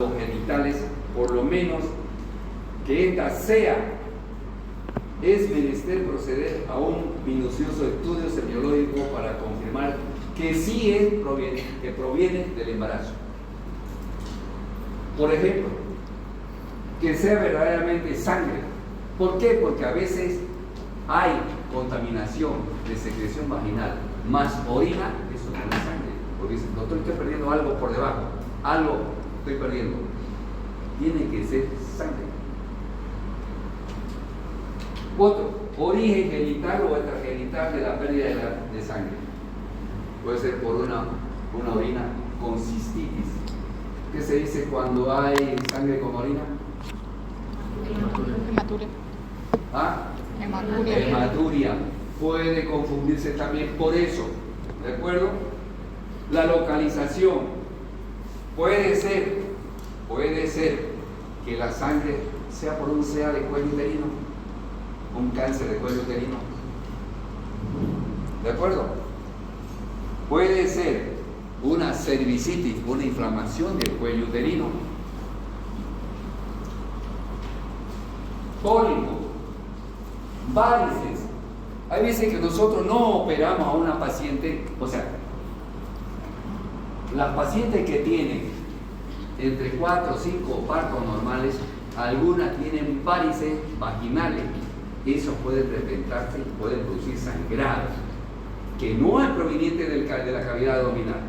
los genitales, por lo menos que ésta sea, es menester proceder a un minucioso estudio semiológico para confirmar que sí que proviene del embarazo. Por ejemplo, que sea verdaderamente sangre. ¿Por qué? Porque a veces hay contaminación de secreción vaginal más orina, eso no es sangre. Porque dicen, doctor, estoy perdiendo algo por debajo, algo estoy perdiendo. Tiene que ser sangre. Otro, origen genital o extragenital de la pérdida de sangre. Puede ser por una orina con cistitis. ¿Qué se dice cuando hay sangre con orina? Hematuria. ¿Ah? Hematuria. Hematuria. Puede confundirse también por eso. ¿De acuerdo? La localización. Puede ser que la sangre sea por un CA de cuello uterino, un cáncer de cuello uterino. ¿De acuerdo? Puede ser una cervicitis, una inflamación del cuello uterino. Pólipo, varices. Hay veces que nosotros no operamos a una paciente, o sea, las pacientes que tienen entre 4 o 5 partos normales, algunas tienen varices vaginales. Eso puede reventarse y puede producir sangrado, que no es proveniente de la cavidad abdominal.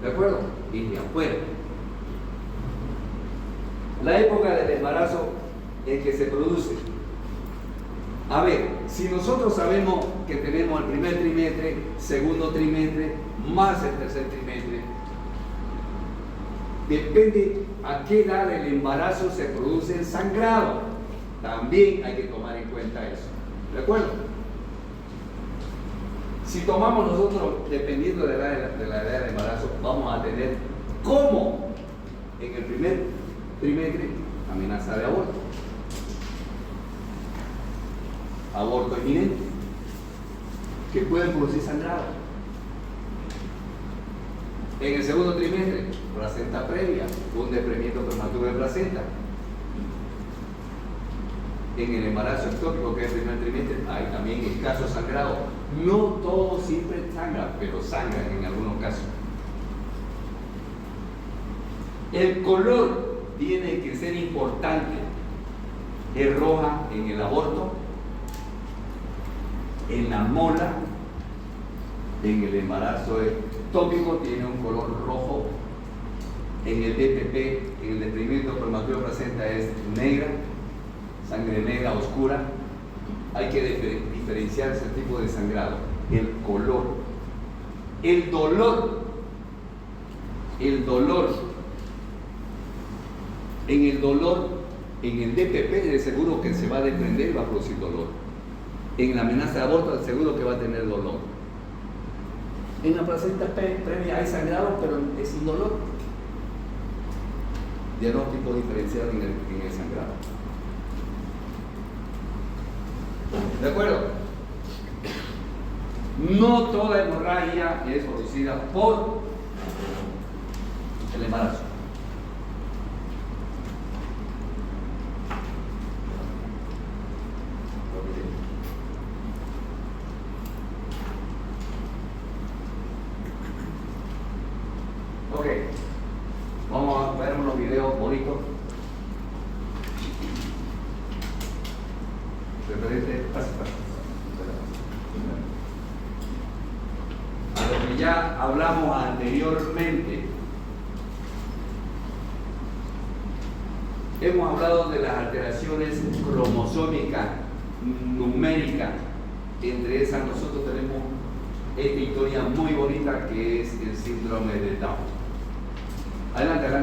¿De acuerdo? Y de afuera. La época del embarazo en que se produce. A ver, si nosotros sabemos que tenemos el primer trimestre, segundo trimestre, más el tercer trimestre, depende a qué edad del embarazo se produce el sangrado. También hay que tomar en cuenta eso. ¿De acuerdo? Si tomamos nosotros, dependiendo de la edad del embarazo, vamos a tener como en el primer trimestre amenaza de aborto. Aborto inminente, que pueden producir sangrado. En el segundo trimestre, placenta previa, un desprendimiento prematuro de placenta. En el embarazo ectópico, que es el primer trimestre, hay también escaso sangrado. No todo siempre sangra, pero sangra en algunos casos. El color tiene que ser importante. Es roja en el aborto, en la mola, en el embarazo ectópico tiene un color rojo, en el DPP, en el desprendimiento prematuro de placenta es negra, sangre negra oscura. Hay que diferenciar ese tipo de sangrado. El color, el dolor, en el DPP de seguro que se va a desprender y va a producir dolor. En la amenaza de aborto seguro que va a tener dolor. En la placenta previa hay sangrado, pero es sin dolor. Diagnóstico diferenciado en el sangrado. ¿De acuerdo? No toda hemorragia es producida por el embarazo. Ok, vamos a ver unos videos bonitos. A lo que ya hablamos anteriormente. Hemos hablado de las alteraciones cromosómicas, numéricas. Entre esas nosotros tenemos esta historia muy bonita que es el síndrome de Down. Adelante.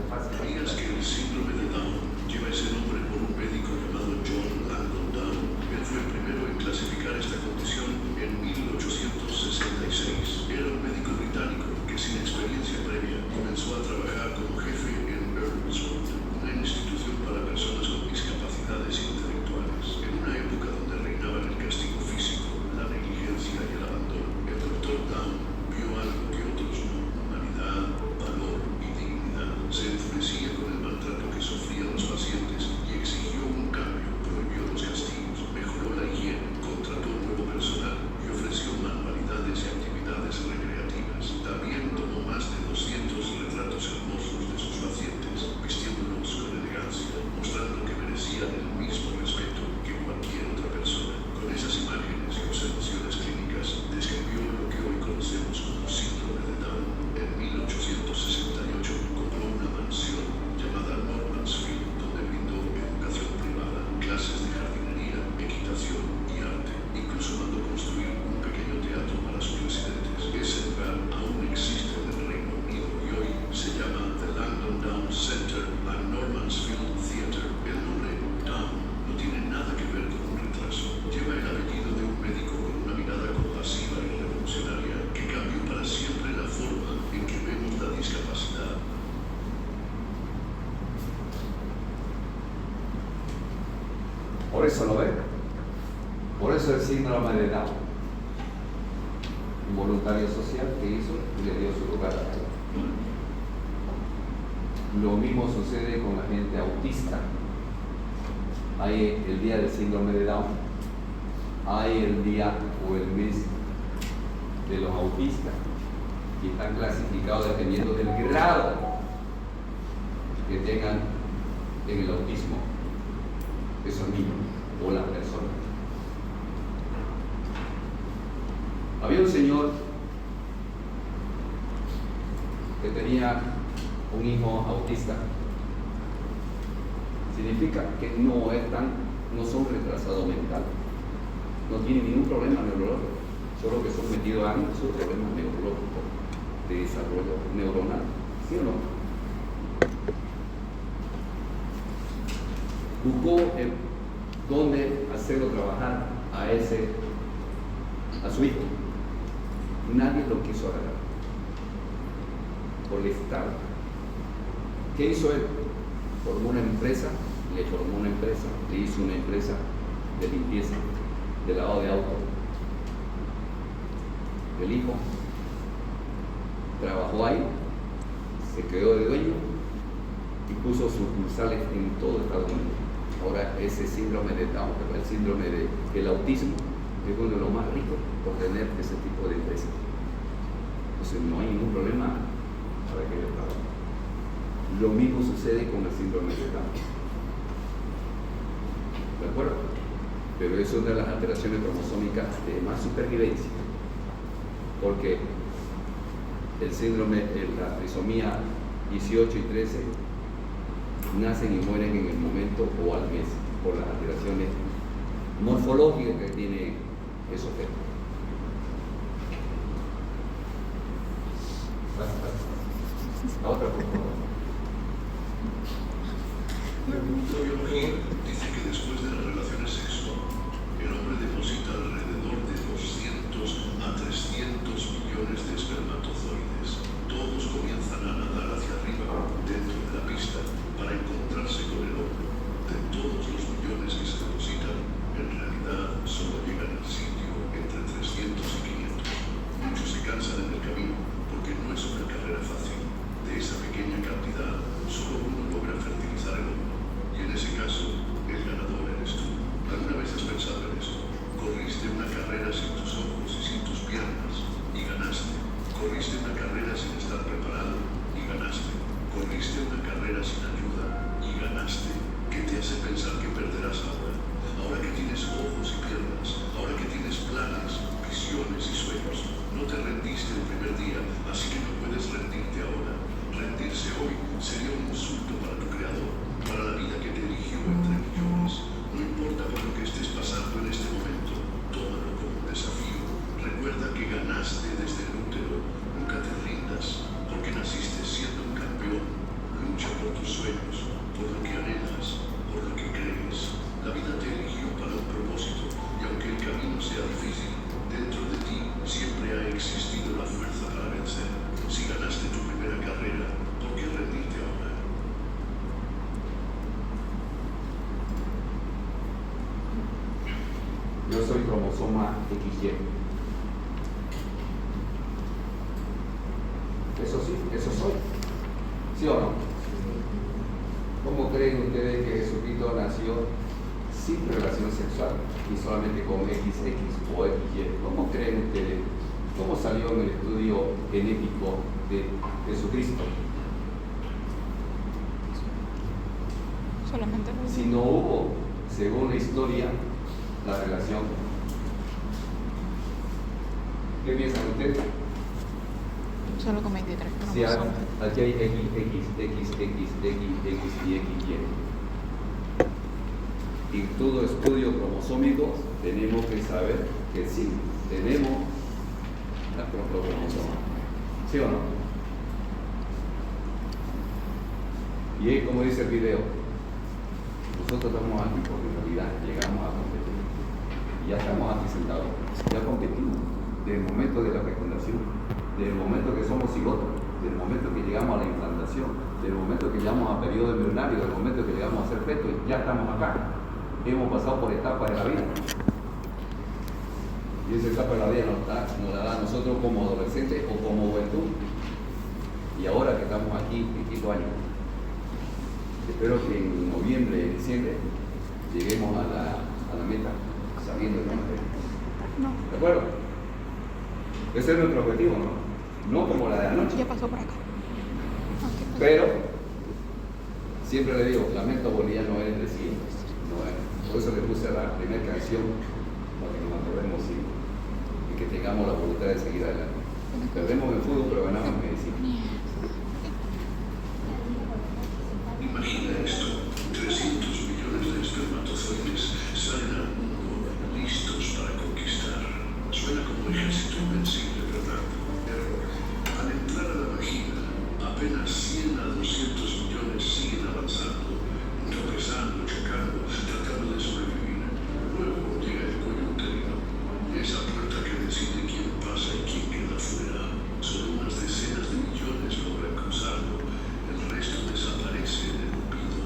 Fácil. ¿Sabías que el síndrome de Down lleva ese nombre por un médico llamado John Langdon Down? Él fue el primero en clasificar esta condición en 1866. Era un médico británico que sin experiencia previa comenzó a trabajar como jefe en Earlswood, una institución para personas con discapacidades intelectuales. En una época donde reinaban el castigo físico, la negligencia y el abandono, el Dr. Down vio algo que otros no: humanidad, valor y dignidad. Se Por eso lo ven. Por eso el síndrome de Down. Un voluntario social que hizo y le dio su lugar a él. Lo mismo sucede con la gente autista. Hay el día del síndrome de Down, hay el día o el mes de los autistas, y están clasificados dependiendo del grado que tengan en el autismo esos niños o las personas. Había un señor que tenía un hijo autista. Significa que no son retrasados mental, no tienen ningún problema neurológico, solo que son metidos a sus problemas neurológicos de desarrollo neuronal, ¿sí o no? Buscó dónde hacerlo trabajar a su hijo. Nadie lo quiso agarrar por el Estado. ¿Qué hizo él? Formó una empresa, le hizo una empresa de limpieza, de lavado de auto. El hijo trabajó ahí, se quedó de dueño y puso sucursales en todo Estados Unidos. Ahora ese síndrome de Down, el síndrome del autismo, es uno de los más ricos por tener ese tipo de empresa. Entonces no hay ningún problema para que le trabaje. Lo mismo sucede con el síndrome de Down. ¿De acuerdo? Pero es una de las alteraciones cromosómicas de más supervivencia. Porque el síndrome, la trisomía 18 y 13 nacen y mueren en el momento o al mes por las alteraciones morfológicas que tiene esos fetos. La otra, por favor. La cultura biológica dice que después de las relaciones sexuales, el hombre deposita alrededor de 200 a 300 millones de espermatozoides. Todos comienzan a nadar hacia arriba dentro de la pista para encontrarse con el hombre. De todos los millones que se depositan, en realidad solo llegan al sitio entre 300 y 500. Muchos se cansan en el camino porque no es una carrera fácil. De esa pequeña cantidad, solo uno logra fertilizar el hombre. Y en ese caso, el ganador eres tú. ¿Alguna vez has pensado en esto? Corriste una carrera sin tus ojos y sin tus piernas y ganaste. Corriste una carrera sin estar preparado y ganaste. Corriste una carrera sin ayuda y ganaste. ¿Qué te hace pensar que perderás ahora? Ahora que tienes ojos y piernas, ahora que tienes planes, visiones y sueños, no te rendiste el primer día, así que no puedes rendirte ahora. Rendirse hoy sería un insulto para tu creador, para la vida que te eligió entre millones. No importa por lo que estés pasando en este momento, tómalo como un desafío. Recuerda que ganaste desde el útero. Nunca te rindas, porque naciste siendo un campeón. Lucha por tus sueños, por lo que anhelas, por lo que crees. La vida te eligió para un propósito, y aunque el camino sea difícil, dentro de ti siempre ha existido la fuerza para vencer. Si ganaste tu primera carrera, ¿por qué rendirte ahora? Yo soy cromosoma XY. Eso sí, eso soy. ¿Sí o no? ¿Cómo creen ustedes que Jesucristo nació sin relación sexual y solamente con XX o XY? ¿Cómo creen ustedes? ¿Cómo salió en el estudio genético de Jesucristo? Solamente Si no hubo, según la historia, la relación. ¿Qué piensan ustedes? solo con 23 Si cromosomas. aquí hay X y XY. Y todo estudio cromosómico tenemos que saber que sí, tenemos los cromosomas. ¿Sí o no? Y es como dice el video, nosotros estamos aquí porque en realidad llegamos a competir. Y ya estamos aquí sentados, ya competimos. Desde el momento de la fecundación, desde el momento que somos cigotos, desde el momento que llegamos a la implantación, desde el momento que llegamos a periodo embrionario, desde el momento que llegamos a ser feto, ya estamos acá. hemos pasado por etapas de la vida. Y esa etapa de la vida nos la da a nosotros como adolescentes o como juventud. Y ahora que estamos aquí, en quinto año, espero que en noviembre, diciembre, lleguemos a la meta sabiendo el nombre. No, ¿De acuerdo? Ese es nuestro objetivo, ¿no? No como la de anoche. ya pasó por acá. Pero, siempre le digo, lamento boliviano es decir, no es. Por eso le puse la primera canción, para que nos acordemos y que tengamos la voluntad de seguir adelante. Perdemos en fútbol, pero ganamos en medicina. Imagina esto: 300 millones de espermatozoides salen al mundo listos para conquistar. Suena como ejército invencible, ¿verdad? Error. Al entrar a la vagina, apenas 100 a 200 millones siguen avanzando, tropezando, chocando, tratando de sobrevivir. Luego llega el cuello uterino, esa puerta que decide quién pasa y quién queda fuera. Solo unas decenas de millones logran cruzarlo, el resto desaparece en el olvido.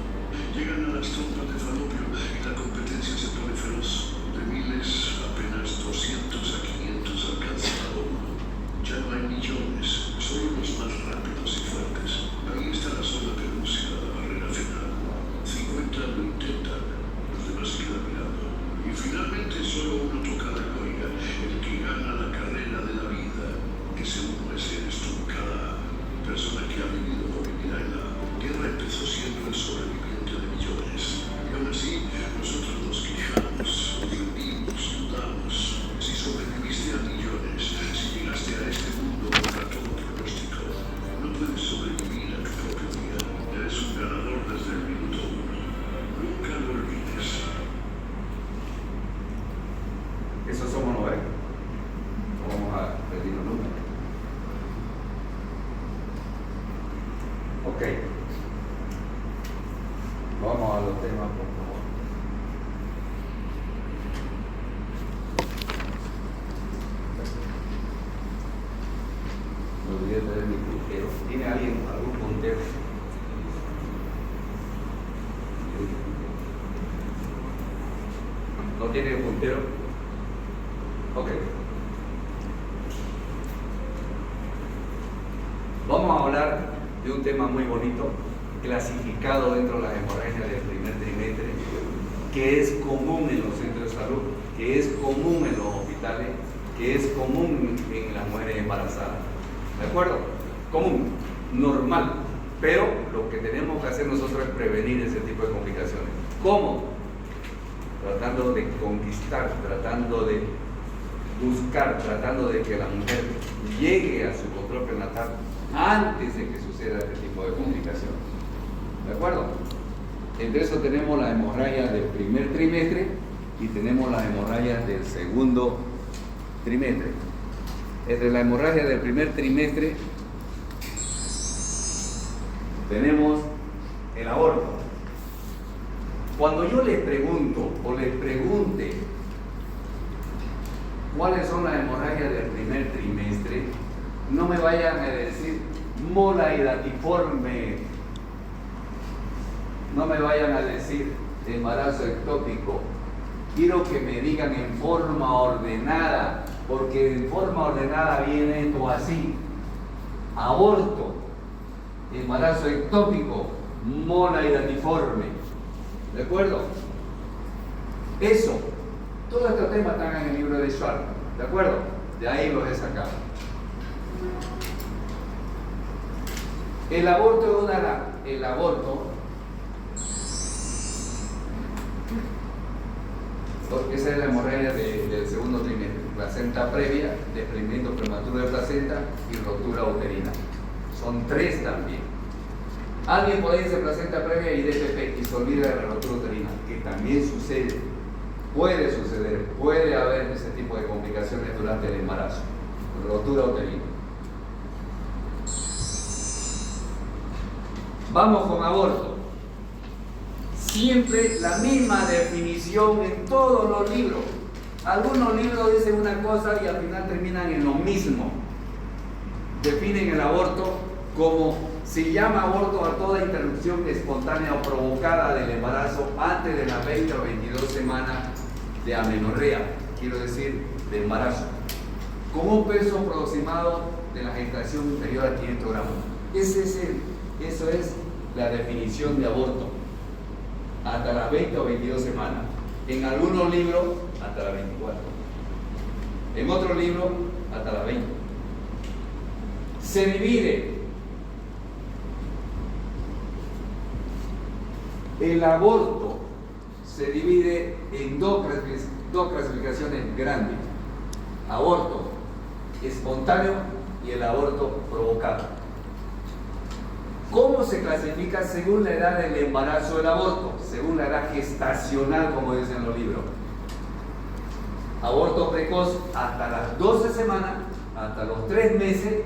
Llegan a las trompas de falopio y la competencia se pone feroz. De miles, apenas 200 a 500 alcanzan a uno. Ya no hay millones, solo los más rápidos y fuertes. Ahí está la zona pelúcida, la barrera final. 50 lo intentan, los demás se quedan mirando. Y finalmente solo uno toca la gloria, el que gana la carrera de la vida. Ese uno eres tú. Cada persona que ha vivido o vivirá en la guerra empezó siendo el sobreviviente de millones. Y aún así, nosotros nos quejamos, ofendimos, dudamos. Si sobreviviste a millones, si llegaste a este mundo contra todo pronóstico, no puedes sobrevivir a tu propio día. Eres un ganador desde el minuto uno. Nunca lo olvides. Eso somos, ¿no ves? Vamos a pedir los números. Ok. Vamos a los temas, por favor. Me olvidé de traer mi puntero. ¿Tiene alguien algún puntero? ¿No tiene puntero? Ok. Vamos a hablar de un tema muy bonito, clasificado dentro de las hemorragias del primer trimestre, que es común en los centros de salud, que es común en los hospitales, que es común en las mujeres embarazadas. ¿De acuerdo? Común, normal. Pero lo que tenemos que hacer nosotros es prevenir ese tipo de complicaciones. ¿Cómo? Tratando de conquistar, tratando de buscar, tratando de que la mujer llegue a su control prenatal antes de que suceda este tipo de complicaciones. ¿De acuerdo? Entre eso tenemos las hemorragias del primer trimestre y tenemos las hemorragias del segundo trimestre. Entre la hemorragia del primer trimestre tenemos el aborto. Cuando yo les pregunto o les pregunte cuáles son las hemorragias del primer trimestre, no me vayan a decir mola hidatiforme, no me vayan a decir embarazo ectópico. Quiero que me digan en forma ordenada, porque en forma ordenada viene esto así: aborto, embarazo ectópico, mola hidatiforme. ¿De acuerdo? Eso, todos estos temas están en el libro de Schwartz. ¿De acuerdo? De ahí los he sacado. El aborto es el aborto, porque esa es la hemorragia del segundo trimestre: placenta previa, desprendimiento prematuro de placenta y rotura uterina. Son tres también. Alguien puede decir placenta previa y DPP y se olvida de la rotura uterina, que también sucede, puede suceder, puede haber ese tipo de complicaciones durante el embarazo, rotura uterina. Vamos con aborto. Siempre la misma definición en todos los libros. Algunos libros dicen una cosa y al final terminan en lo mismo. Definen el aborto como Se llama aborto a toda interrupción espontánea o provocada del embarazo antes de las 20 o 22 semanas de amenorrea, quiero decir, de embarazo, con un peso aproximado de la gestación inferior a 500 gramos. Eso es la definición de aborto, hasta las 20 o 22 semanas. En algunos libros, hasta las 24. En otros libros, hasta las 20. Se divide el aborto, se divide en dos clasificaciones grandes: aborto espontáneo y el aborto provocado. ¿Cómo se clasifica? Según la edad del embarazo del aborto, según la edad gestacional, como dicen los libros. Aborto precoz hasta las 12 semanas, hasta los 3 meses,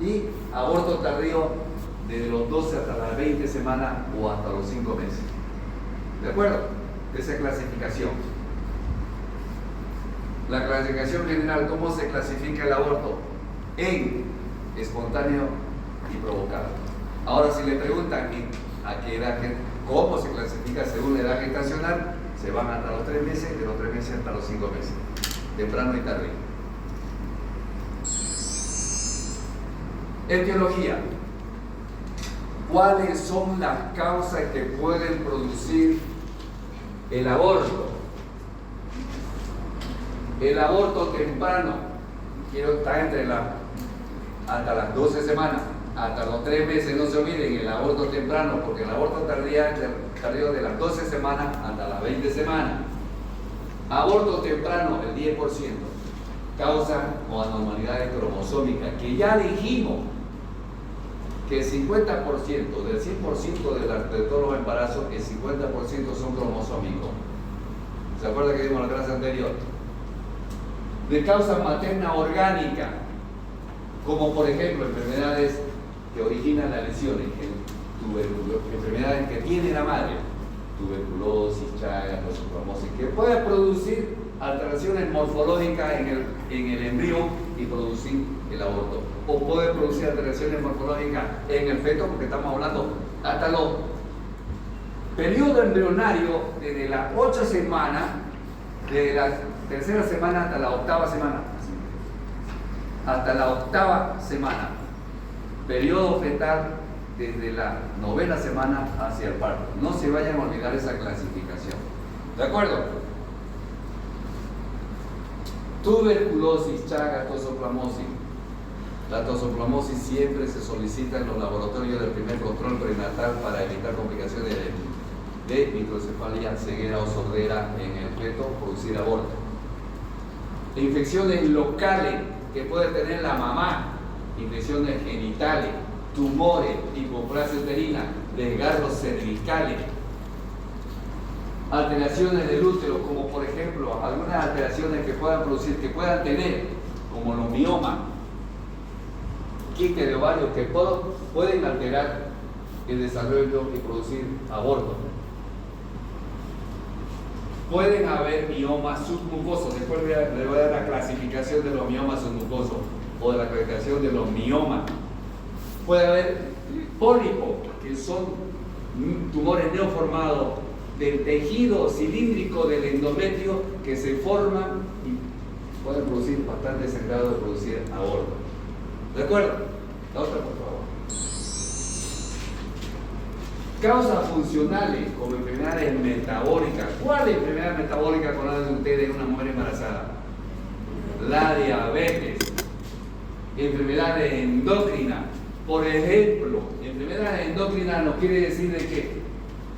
y aborto tardío desde los 12 hasta las 20 semanas o hasta los 5 meses. ¿De acuerdo? Esa clasificación. La clasificación general, ¿cómo se clasifica el aborto? En espontáneo y provocado. Ahora, si le preguntan a qué edad, cómo se clasifica según la edad gestacional, se van hasta los 3 meses, de los 3 meses hasta los 5 meses, temprano y tardío. Etiología. ¿Cuáles son las causas que pueden producir el aborto? El aborto temprano, quiero estar hasta las 12 semanas, hasta los 3 meses, no se olviden, el aborto temprano, porque el aborto tardío de las 12 semanas hasta las 20 semanas. Aborto temprano, el 10%, causa o anormalidades cromosómicas, que ya dijimos que el 50%, del 100% de todos los embarazos, el 50% son cromosómicos. ¿Se acuerda que vimos en la clase anterior? De causa materna orgánica, como por ejemplo enfermedades que originan las lesiones, enfermedades que tiene la madre, tuberculosis, chagas, toxoplasmosis, que puede producir alteraciones morfológicas en el embrión y producir el aborto, o puede producir alteraciones morfológicas en el feto, porque estamos hablando hasta los periodos embrionarios, desde las 8 semanas, de la 3ª semana hasta la 8ª semana, hasta la 8ª semana, periodo fetal desde la 9ª semana hacia el parto. No se vayan a olvidar esa clasificación. ¿De acuerdo? Tuberculosis, chagas, toxoplasmosis. La toxoplasmosis siempre se solicita en los laboratorios del primer control prenatal para evitar complicaciones de microcefalia, ceguera o sordera en el feto, producir aborto. Infecciones locales que puede tener la mamá, infecciones genitales, tumores, hipoplasia uterina, desgarros cervicales, alteraciones del útero, como por ejemplo algunas alteraciones que puedan producir, que puedan tener, como los miomas, quiste de ovario, que pueden alterar el desarrollo y producir aborto. Pueden haber miomas submucosos. Después le voy a dar la clasificación de los miomas submucosos o de la clasificación de los miomas. Puede haber pólipos, que son tumores neoformados del tejido cilíndrico del endometrio, que se forman y pueden producir bastante sangrado de producir aborto. ¿De acuerdo? La otra, por favor. Causas funcionales, como enfermedades metabólicas. ¿Cuál enfermedad metabólica conocen ustedes en una mujer embarazada? La diabetes. Enfermedades endocrinas. Por ejemplo, enfermedades endocrinas nos quiere decir de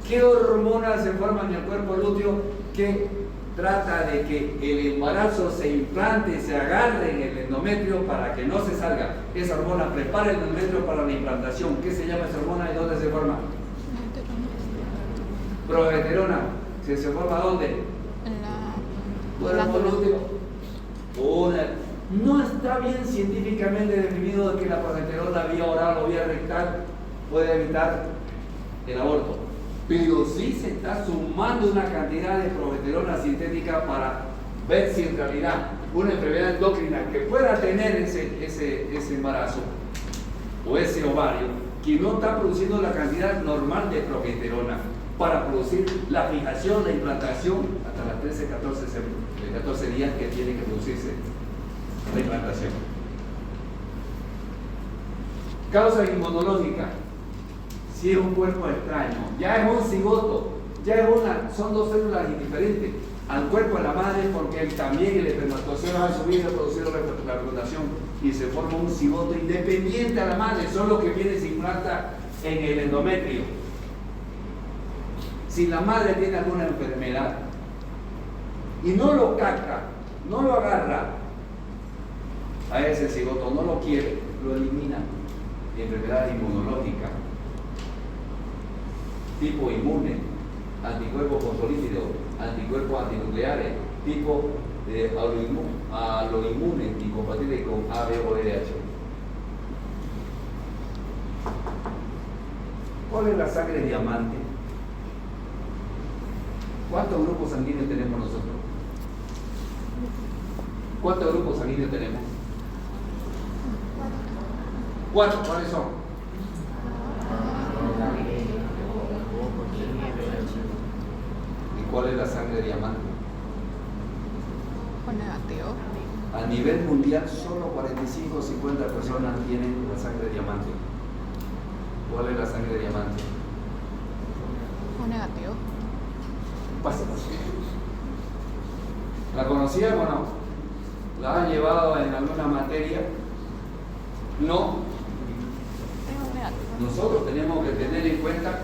qué hormonas se forman en el cuerpo lúteo que trata de que el embarazo se implante, se agarre en el endometrio para que no se salga. Esa hormona prepara el endometrio para la implantación. ¿Qué se llama esa hormona y dónde se forma? Progesterona. ¿Se forma dónde? En la Cuerpo lúteo. No está bien científicamente definido de que la progesterona vía oral o vía rectal puede evitar el aborto, pero sí se está sumando una cantidad de progesterona sintética para ver si en realidad una enfermedad endocrina que pueda tener ese embarazo o ese ovario, que no está produciendo la cantidad normal de progesterona para producir la fijación, la implantación hasta las 14 días que tiene que producirse la implantación. Causa inmunológica. Si es un cuerpo extraño, ya es un cigoto, son dos células indiferentes al cuerpo de la madre, porque también el espermatozoide ha subido, producido la fecundación y se forma un cigoto independiente a la madre, solo que viene y se implanta en el endometrio. Si la madre tiene alguna enfermedad y no lo capta, no lo agarra a ese cigoto, no lo quiere, lo elimina. Enfermedad inmunológica, tipo inmune, anticuerpos fosfolípidos, anticuerpos antinucleares, tipo de aloinmune, incompatible con ABO-RH. ¿Cuál es la sangre diamante? ¿Cuántos grupos sanguíneos tenemos nosotros? ¿Cuántos grupos sanguíneos tenemos? 4, ¿cuáles son? ¿Y cuál es la sangre diamante? O negativo. A nivel mundial, solo 45 o 50 personas tienen la sangre diamante. ¿Cuál es la sangre diamante? O negativo. Pasa. ¿La conocían o no? ¿La han llevado en alguna materia? No. Nosotros tenemos que tener en cuenta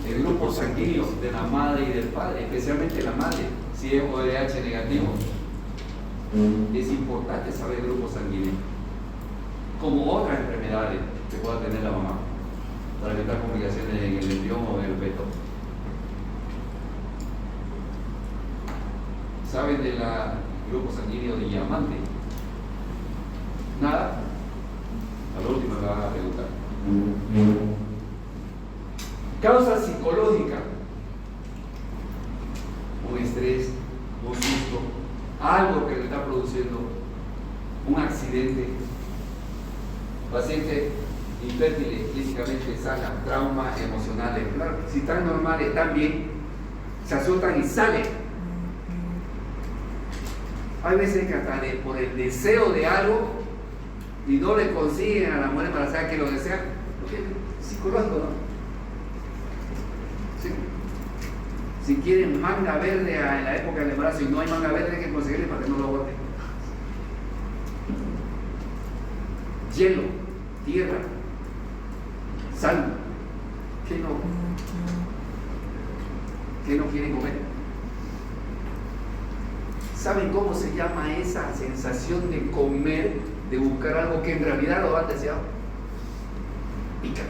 el grupo sanguíneo de la madre y del padre, especialmente la madre, si es ORH negativo. Es importante saber el grupo sanguíneo, como otras enfermedades que pueda tener la mamá, para evitar complicaciones en el embrión o en el feto. ¿Saben del grupo sanguíneo de diamante? Nada. A lo último me van a preguntar. Causa psicológica. Un estrés, un susto, algo que le está produciendo, un accidente, paciente infértiles, físicamente sana, traumas emocionales. Claro, si están normales, están bien, se asustan y salen. Hay veces que hasta por el deseo de algo y no le consiguen a la mujer para saber que lo desean, porque es psicológico, ¿no? ¿Sí? Si quieren manga verde en la época del embarazo y no hay manga verde, hay que conseguirle para que no lo boten. Hielo, tierra, sal. ¿Qué no quieren comer? ¿Saben cómo se llama esa sensación de comer, de buscar algo que en realidad lo han deseado? Pica.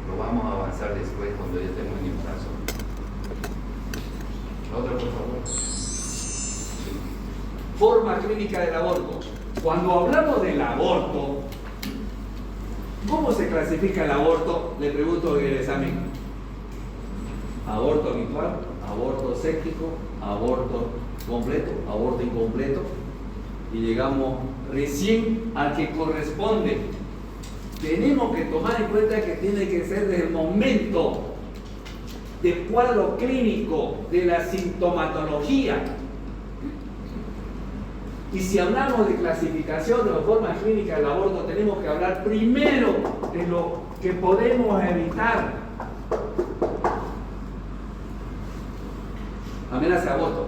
Lo vamos a avanzar después cuando ya estemos en el embarazo. La otra, por favor. Forma clínica del aborto. Cuando hablamos del aborto, ¿cómo se clasifica el aborto? Le pregunto en el examen. Aborto habitual, aborto séptico, aborto completo, aborto incompleto, y llegamos recién al que corresponde. Tenemos que tomar en cuenta que tiene que ser del momento del cuadro clínico, de la sintomatología. Y si hablamos de clasificación de la forma clínica del aborto, tenemos que hablar primero de lo que podemos evitar. Amenaza de aborto.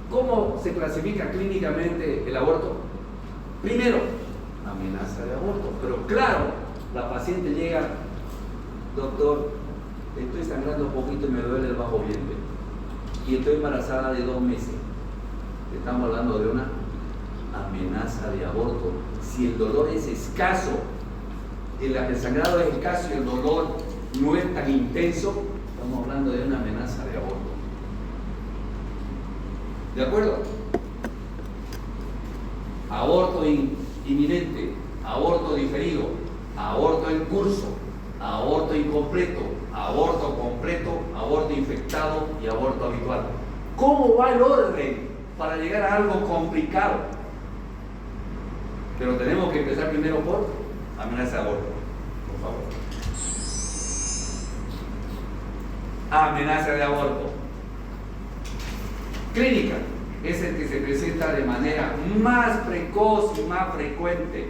¿Cómo se clasifica clínicamente el aborto? Primero, amenaza de aborto. Pero claro, la paciente llega, doctor, estoy sangrando un poquito y me duele el bajo vientre. Y estoy embarazada de 2 meses. Estamos hablando de una amenaza de aborto. Si el dolor es escaso, el sangrado es escaso y el dolor no es tan intenso, estamos hablando de una amenaza de aborto. ¿De acuerdo? Aborto inminente, aborto diferido, aborto en curso, aborto incompleto, aborto completo, aborto infectado y aborto habitual. ¿Cómo va el orden para llegar a algo complicado? Pero tenemos que empezar primero por amenaza de aborto. por favor. Amenaza de aborto. Clínica es el que se presenta de manera más precoz y más frecuente.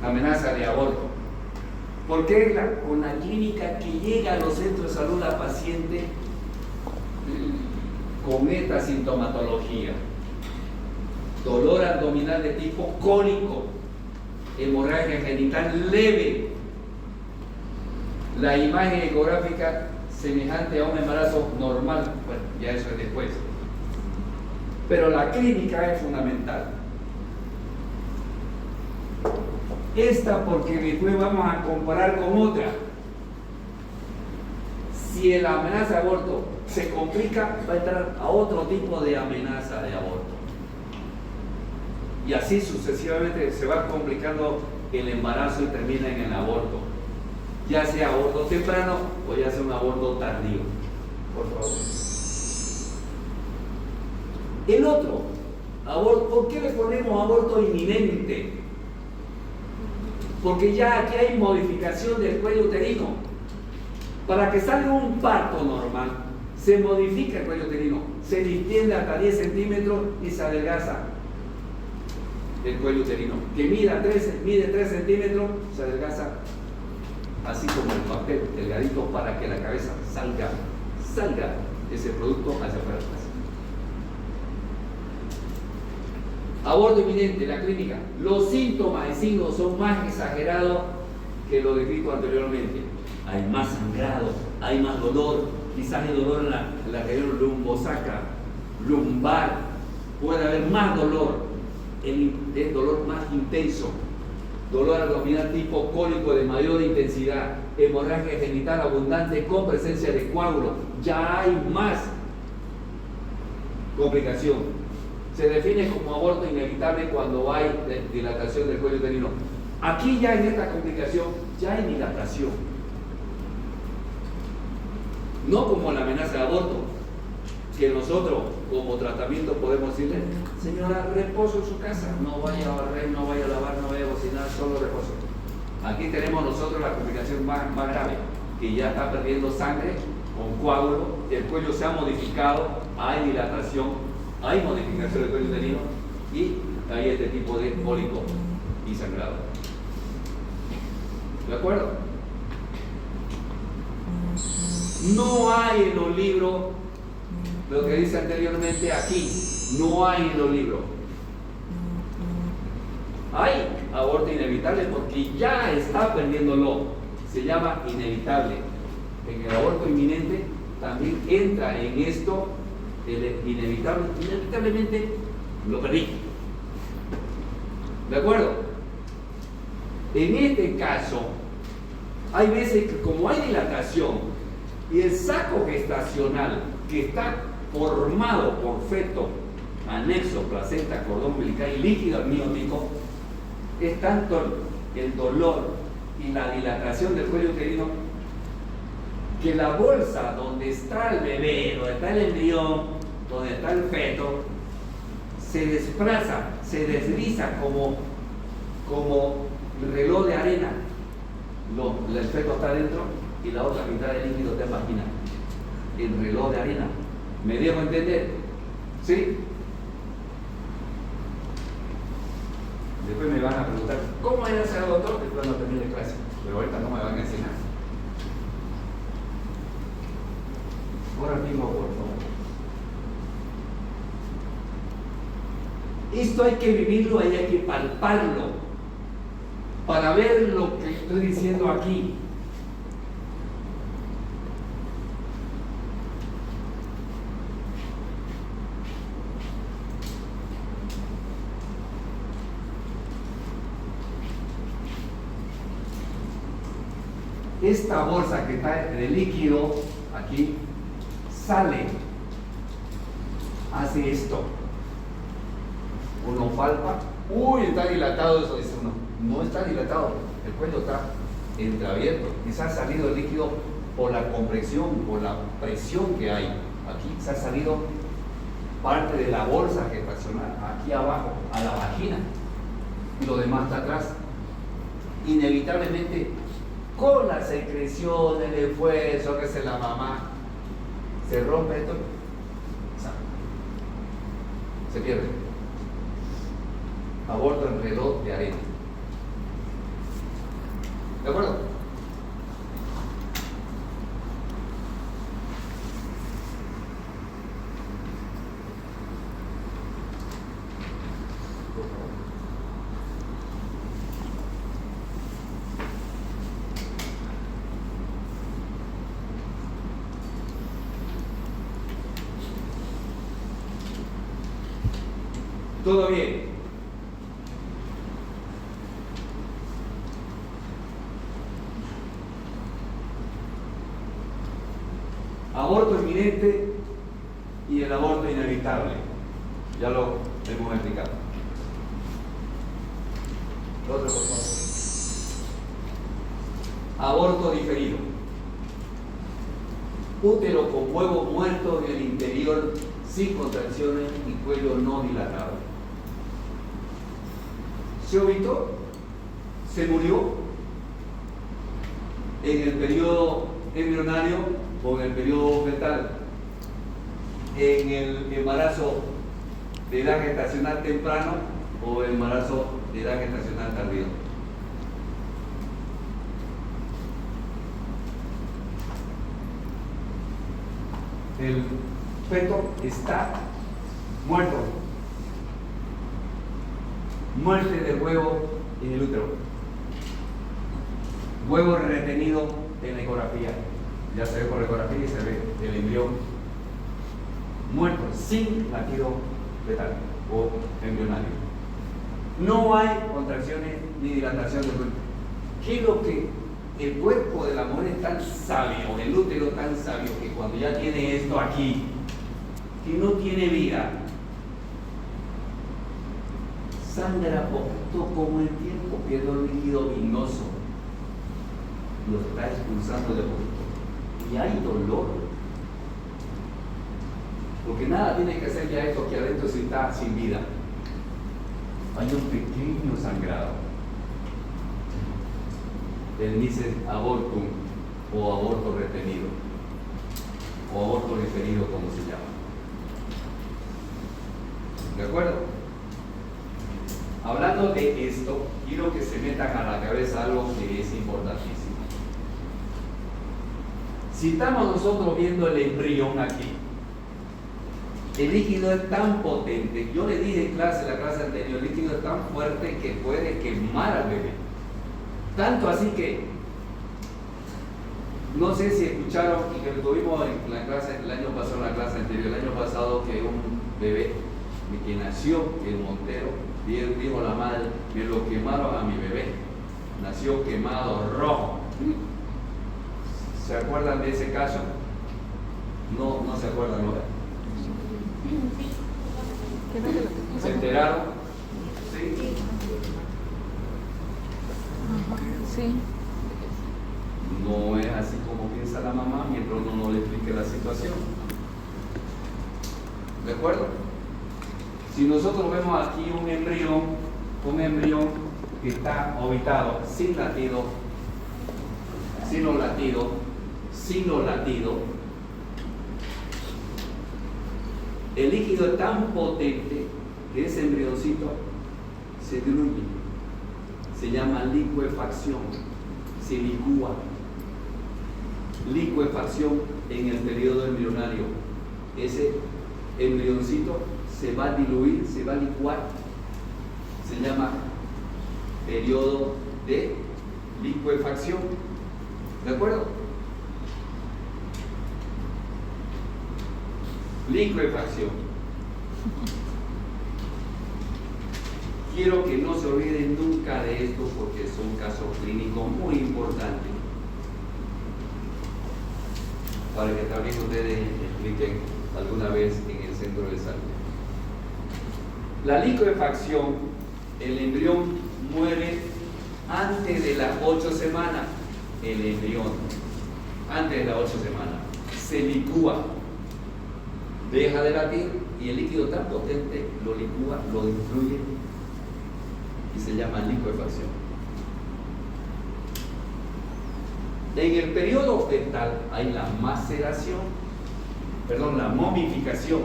Amenaza de aborto. Porque con la clínica que llega a los centros de salud la paciente con esta sintomatología: dolor abdominal de tipo cólico, hemorragia genital leve, la imagen ecográfica semejante a un embarazo normal. Bueno, ya eso es después, pero la clínica es fundamental. Esta porque después vamos a comparar con otra. Si la amenaza de aborto se complica, va a entrar a otro tipo de amenaza de aborto. Y así sucesivamente se va complicando el embarazo y termina en el aborto. Ya sea aborto temprano o ya sea un aborto tardío. Por favor. El otro, aborto, ¿por qué le ponemos aborto inminente? Porque ya aquí hay modificación del cuello uterino. Para que salga un parto normal, se modifica el cuello uterino, se distiende hasta 10 centímetros y se adelgaza el cuello uterino. Que mide 3 centímetros, se adelgaza así como el papel, delgadito, para que la cabeza salga ese producto hacia afuera. Aborto inminente, la clínica. Los síntomas y signos son más exagerados que lo descrito anteriormente. Hay más sangrado, hay más dolor, quizás hay dolor en la región lumbosacra, lumbar, puede haber más dolor, el dolor más intenso, dolor abdominal tipo cólico de mayor intensidad, hemorragia genital abundante con presencia de coágulo. Ya hay más complicación. Se define como aborto inevitable cuando hay dilatación del cuello uterino. Aquí ya en esta complicación ya hay dilatación. No como la amenaza de aborto, que nosotros como tratamiento podemos decirle: señora, reposo en su casa, no vaya a barrer, no vaya a lavar, no vaya a cocinar, solo reposo. Aquí tenemos nosotros la complicación más grave, que ya está perdiendo sangre con coágulo, el cuello se ha modificado, hay dilatación, hay modificación del cuello uterino y hay este tipo de cólico y sangrado. ¿De acuerdo? No hay en los libros lo que dice anteriormente aquí, no hay en los libros. Hay aborto inevitable porque ya está perdiéndolo, se llama inevitable. En el aborto inminente también entra en esto el inevitable, inevitablemente lo perdí. ¿De acuerdo? En este caso, hay veces que como hay dilatación y el saco gestacional que está formado por feto, anexo, placenta, cordón umbilical y líquido amniótico, es tanto el dolor y la dilatación del cuello uterino que la bolsa donde está el bebé, donde está el embrión, donde está el feto, se desplaza, se desliza como el reloj de arena. El feto está adentro y la otra mitad del líquido está en vagina. El reloj de arena. ¿Me dejo entender? ¿Sí? Después me van a preguntar, ¿cómo era ese doctor? Después no termine la clase. Pero ahorita no me van a enseñar. Ahora mismo, por favor. Esto hay que vivirlo y hay que palparlo para ver lo que estoy diciendo aquí. Esta bolsa que está de líquido aquí sale, hace esto. Uno palpa, uy, está dilatado, eso dice uno. No está dilatado, el cuello está entreabierto. Quizás ha salido el líquido por la compresión, por la presión que hay. Aquí se ha salido parte de la bolsa gestacional, aquí abajo, a la vagina, y lo demás está atrás. inevitablemente, con la secreción, el esfuerzo que hace la mamá, se rompe esto, se pierde. Aborto en reloj de arena. ¿De acuerdo? Todo bien. Aborto inminente y el aborto inevitable. Ya lo hemos explicado. Otro, por favor. Aborto diferido. Útero con huevo muerto en el interior sin contracciones y cuello no dilatado. Se obitó, se murió en el periodo embrionario o en el periodo fetal, en el embarazo de edad gestacional temprano o embarazo de edad gestacional tardío. El feto está muerto. Muerte del huevo en el útero. Huevo retenido en la ecografía. Ya se ve por la ecografía y se ve el embrión muerto, sin latido fetal o embrionario. No hay contracciones ni dilatación del cuerpo. ¿Qué es lo que el cuerpo de la mujer es tan sabio, el útero tan sabio, que cuando ya tiene esto aquí, que no tiene vida, sangra poquito como el tiempo, pierde el líquido vinoso, lo está expulsando de poquito y hay dolor, porque nada tiene que hacer ya esto que adentro si está sin vida. Hay un pequeño sangrado. Él dice abortum o aborto retenido o aborto referido, como se llama. ¿De acuerdo? Hablando de esto, quiero que se metan a la cabeza algo que es importantísimo. Si estamos nosotros viendo el embrión aquí, el líquido es tan potente, yo le dije en clase, la clase anterior, el líquido es tan fuerte que puede quemar al bebé. Tanto así que, no sé si escucharon, y que lo tuvimos en la clase, el año pasado, en la clase anterior, el año pasado, que un bebé que nació en Montero, dijo la madre, me lo quemaron a mi bebé, nació quemado rojo. ¿Se acuerdan de ese caso? No, no se acuerdan, ¿no? ¿Se enteraron? Sí. Sí. No es así como piensa la mamá mientras uno no le explique la situación. ¿De acuerdo? Si nosotros vemos aquí un embrión que está orbitado, sin latido, sin los latidos, el líquido es tan potente que ese embrioncito se diluye. Se llama licuefacción, se licúa. Licuefacción en el periodo embrionario. Ese embrioncito se va a diluir, se va a licuar. Se llama periodo de licuefacción. ¿De acuerdo? Licuefacción. Quiero que no se olviden nunca de esto porque es un caso clínico muy importante para que también ustedes expliquen alguna vez en el centro de salud. La licuefacción, el embrión muere antes de las 8 semanas. El embrión, antes de las 8 semanas, se licúa, deja de latir y el líquido tan potente lo licúa, lo destruye y se llama licuefacción. En el periodo fetal hay la maceración, la momificación.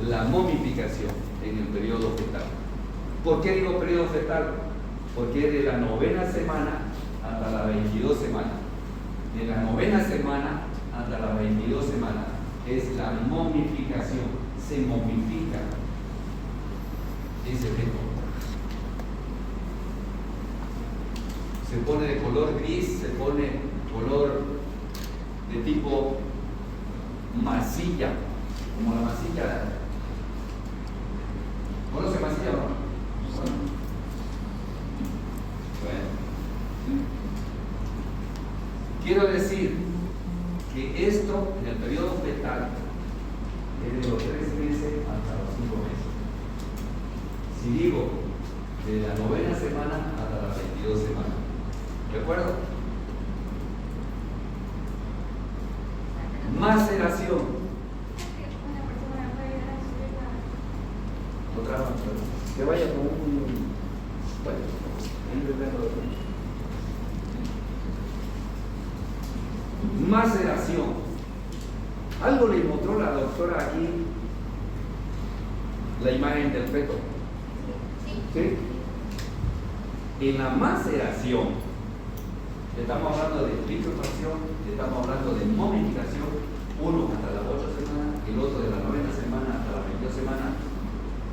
La momificación en el periodo fetal. ¿Por qué digo periodo fetal? Porque es de la 9ª semana hasta la 22 semana. De la 9ª semana hasta la 22 semana es la momificación. Se momifica ese feto. Se pone de color gris, se pone color de tipo masilla, como la masilla. ¿Conoce masilla o no? Bueno. Quiero decir que esto en el periodo fetal es de los 3 meses hasta los 5 meses. Si digo de la 9ª semana hasta las 22 semanas. ¿De acuerdo? Maceración. Otra más. Que vaya con un. Bueno, maceración. Algo le mostró la doctora aquí, la imagen del feto. ¿Sí? En la maceración, estamos hablando de liquefacción, estamos hablando de momificación, uno hasta las 8 semanas, el otro de la 9ª semana hasta las 22 semanas.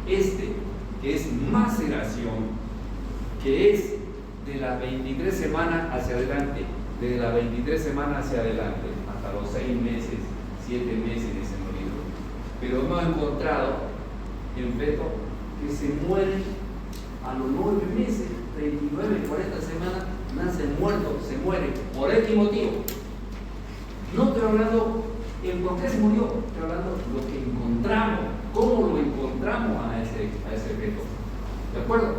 Este, que es maceración, que es de las 23 semanas hacia adelante, desde las 23 semanas hacia adelante, hasta los 6 meses, 7 meses dice el libro. Pero hemos encontrado en feto que se mueren a los 9 meses, 39, 40 semanas, nace muerto, se muere por X motivo. No estoy hablando en por qué se murió, estoy hablando de lo que encontramos, cómo lo encontramos a ese feto. ¿De acuerdo?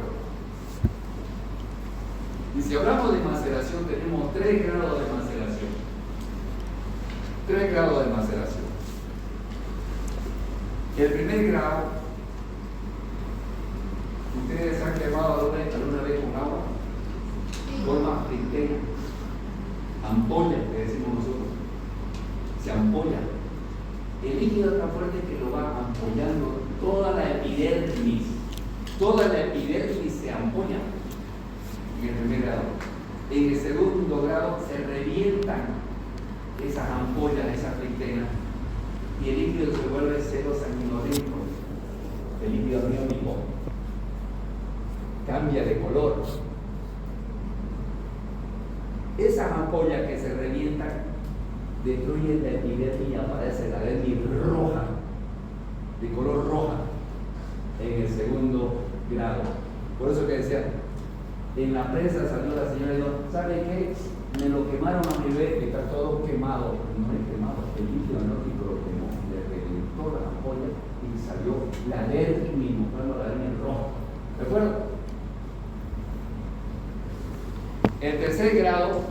Y si hablamos de maceración, tenemos 3 grados de maceración. 3 grados de maceración. El primer grado, ¿ustedes han quemado alguna vez con agua? Forma frictena, ampolla, que decimos nosotros. Se ampolla. El líquido es tan fuerte que lo va ampollando toda la epidermis. Toda la epidermis se ampolla en el primer grado. En el segundo grado se revientan esas ampollas, esas frictenas, y el líquido se vuelve cero sanguinolento, el líquido amniótico cambia de color. Esas ampollas que se revientan destruyen la epidermis y aparece la dermis roja, de color roja, en el segundo grado. Por eso que decía, en la prensa salió la señora y dijo, ¿sabe qué? Me lo quemaron a mi bebé, está todo quemado. No es quemado, el líquido amniótico lo quemó, le reventó la ampolla y salió la dermis, mostrando la dermis roja. ¿De acuerdo? En tercer grado,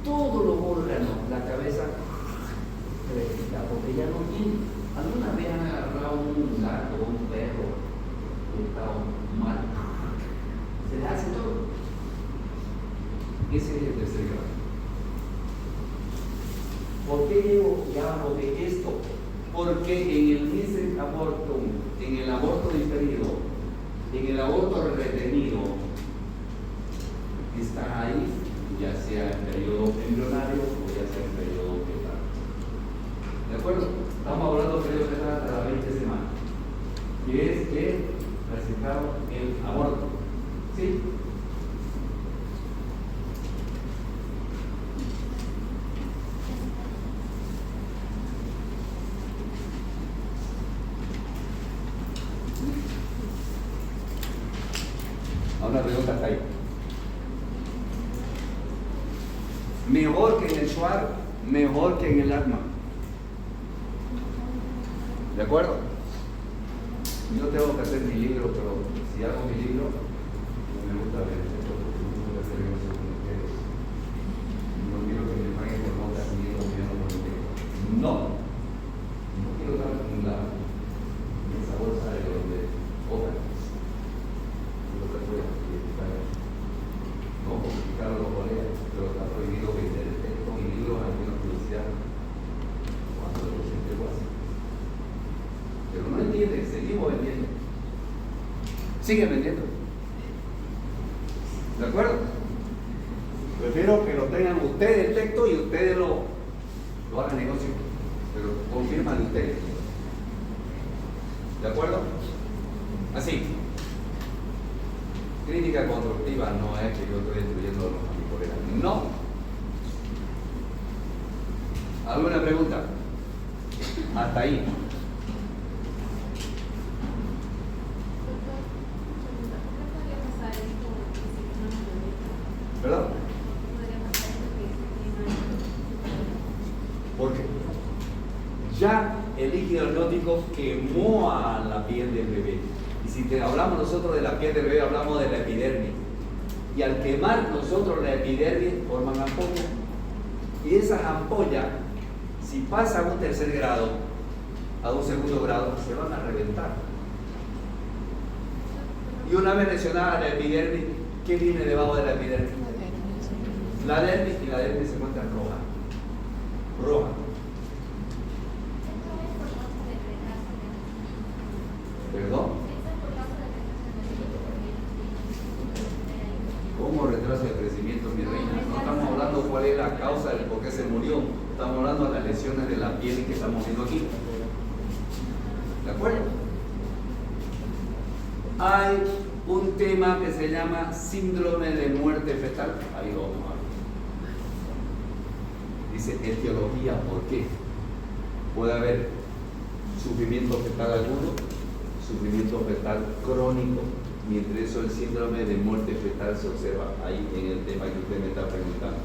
todos los órganos, la cabeza, se le quita porque ya no tiene. ¿Alguna vez han agarrado un gato o un perro que está mal? Se le hace todo. Ese es el tercer grado. ¿Por qué yo hablo de esto? Porque en el mismo aborto, en el aborto diferido, en el aborto retenido, está ahí, ya sea en periodo embrionario o ya sea en periodo fetal. ¿De acuerdo? Estamos hablando de periodo fetal hasta las 20 semanas, que es el resultado el aborto. ¿Sí? Una pregunta hasta ahí. Mejor que en el Shuar, mejor que en el alma. ¿De acuerdo? Yo tengo que hacer mi libro, pero si hago mi libro, no me gusta ver esto porque no voy a hacer negocio con ustedes. No quiero que me paguen por notas ni yo no por ustedes. No quiero dar esa bolsa de los de hojas. No, porque Carlos lo colega, pero Sigue vendiendo. ¿De acuerdo? Prefiero que lo tengan ustedes el texto y ustedes lo hagan negocio, pero confirman ustedes. ¿De acuerdo? Así. Crítica constructiva no es que yo estoy destruyendo los manipuladores. No. ¿Alguna pregunta? Hasta ahí. ¿Perdón? Porque ya el líquido amniótico quemó a la piel del bebé. Y si hablamos nosotros de la piel del bebé, hablamos de la epidermis. Y al quemar nosotros la epidermis, forman ampollas. Y esas ampollas, si pasan a un tercer grado, a un segundo grado, se van a reventar. Y una vez lesionada la epidermis, ¿qué viene debajo de la epidermis? La dermis, y la dermis se encuentra roja. Roja. ¿Perdón? ¿Cómo retraso de crecimiento, mi reina? No estamos hablando cuál es la causa del por qué se murió. Estamos hablando de las lesiones de la piel que estamos viendo aquí. ¿De acuerdo? Hay un tema que se llama síndrome de muerte fetal. Ahí lo vamos a ver. Dice etiología, ¿por qué? Puede haber sufrimiento fetal agudo, sufrimiento fetal crónico, mientras eso el síndrome de muerte fetal se observa ahí en el tema que usted me está preguntando.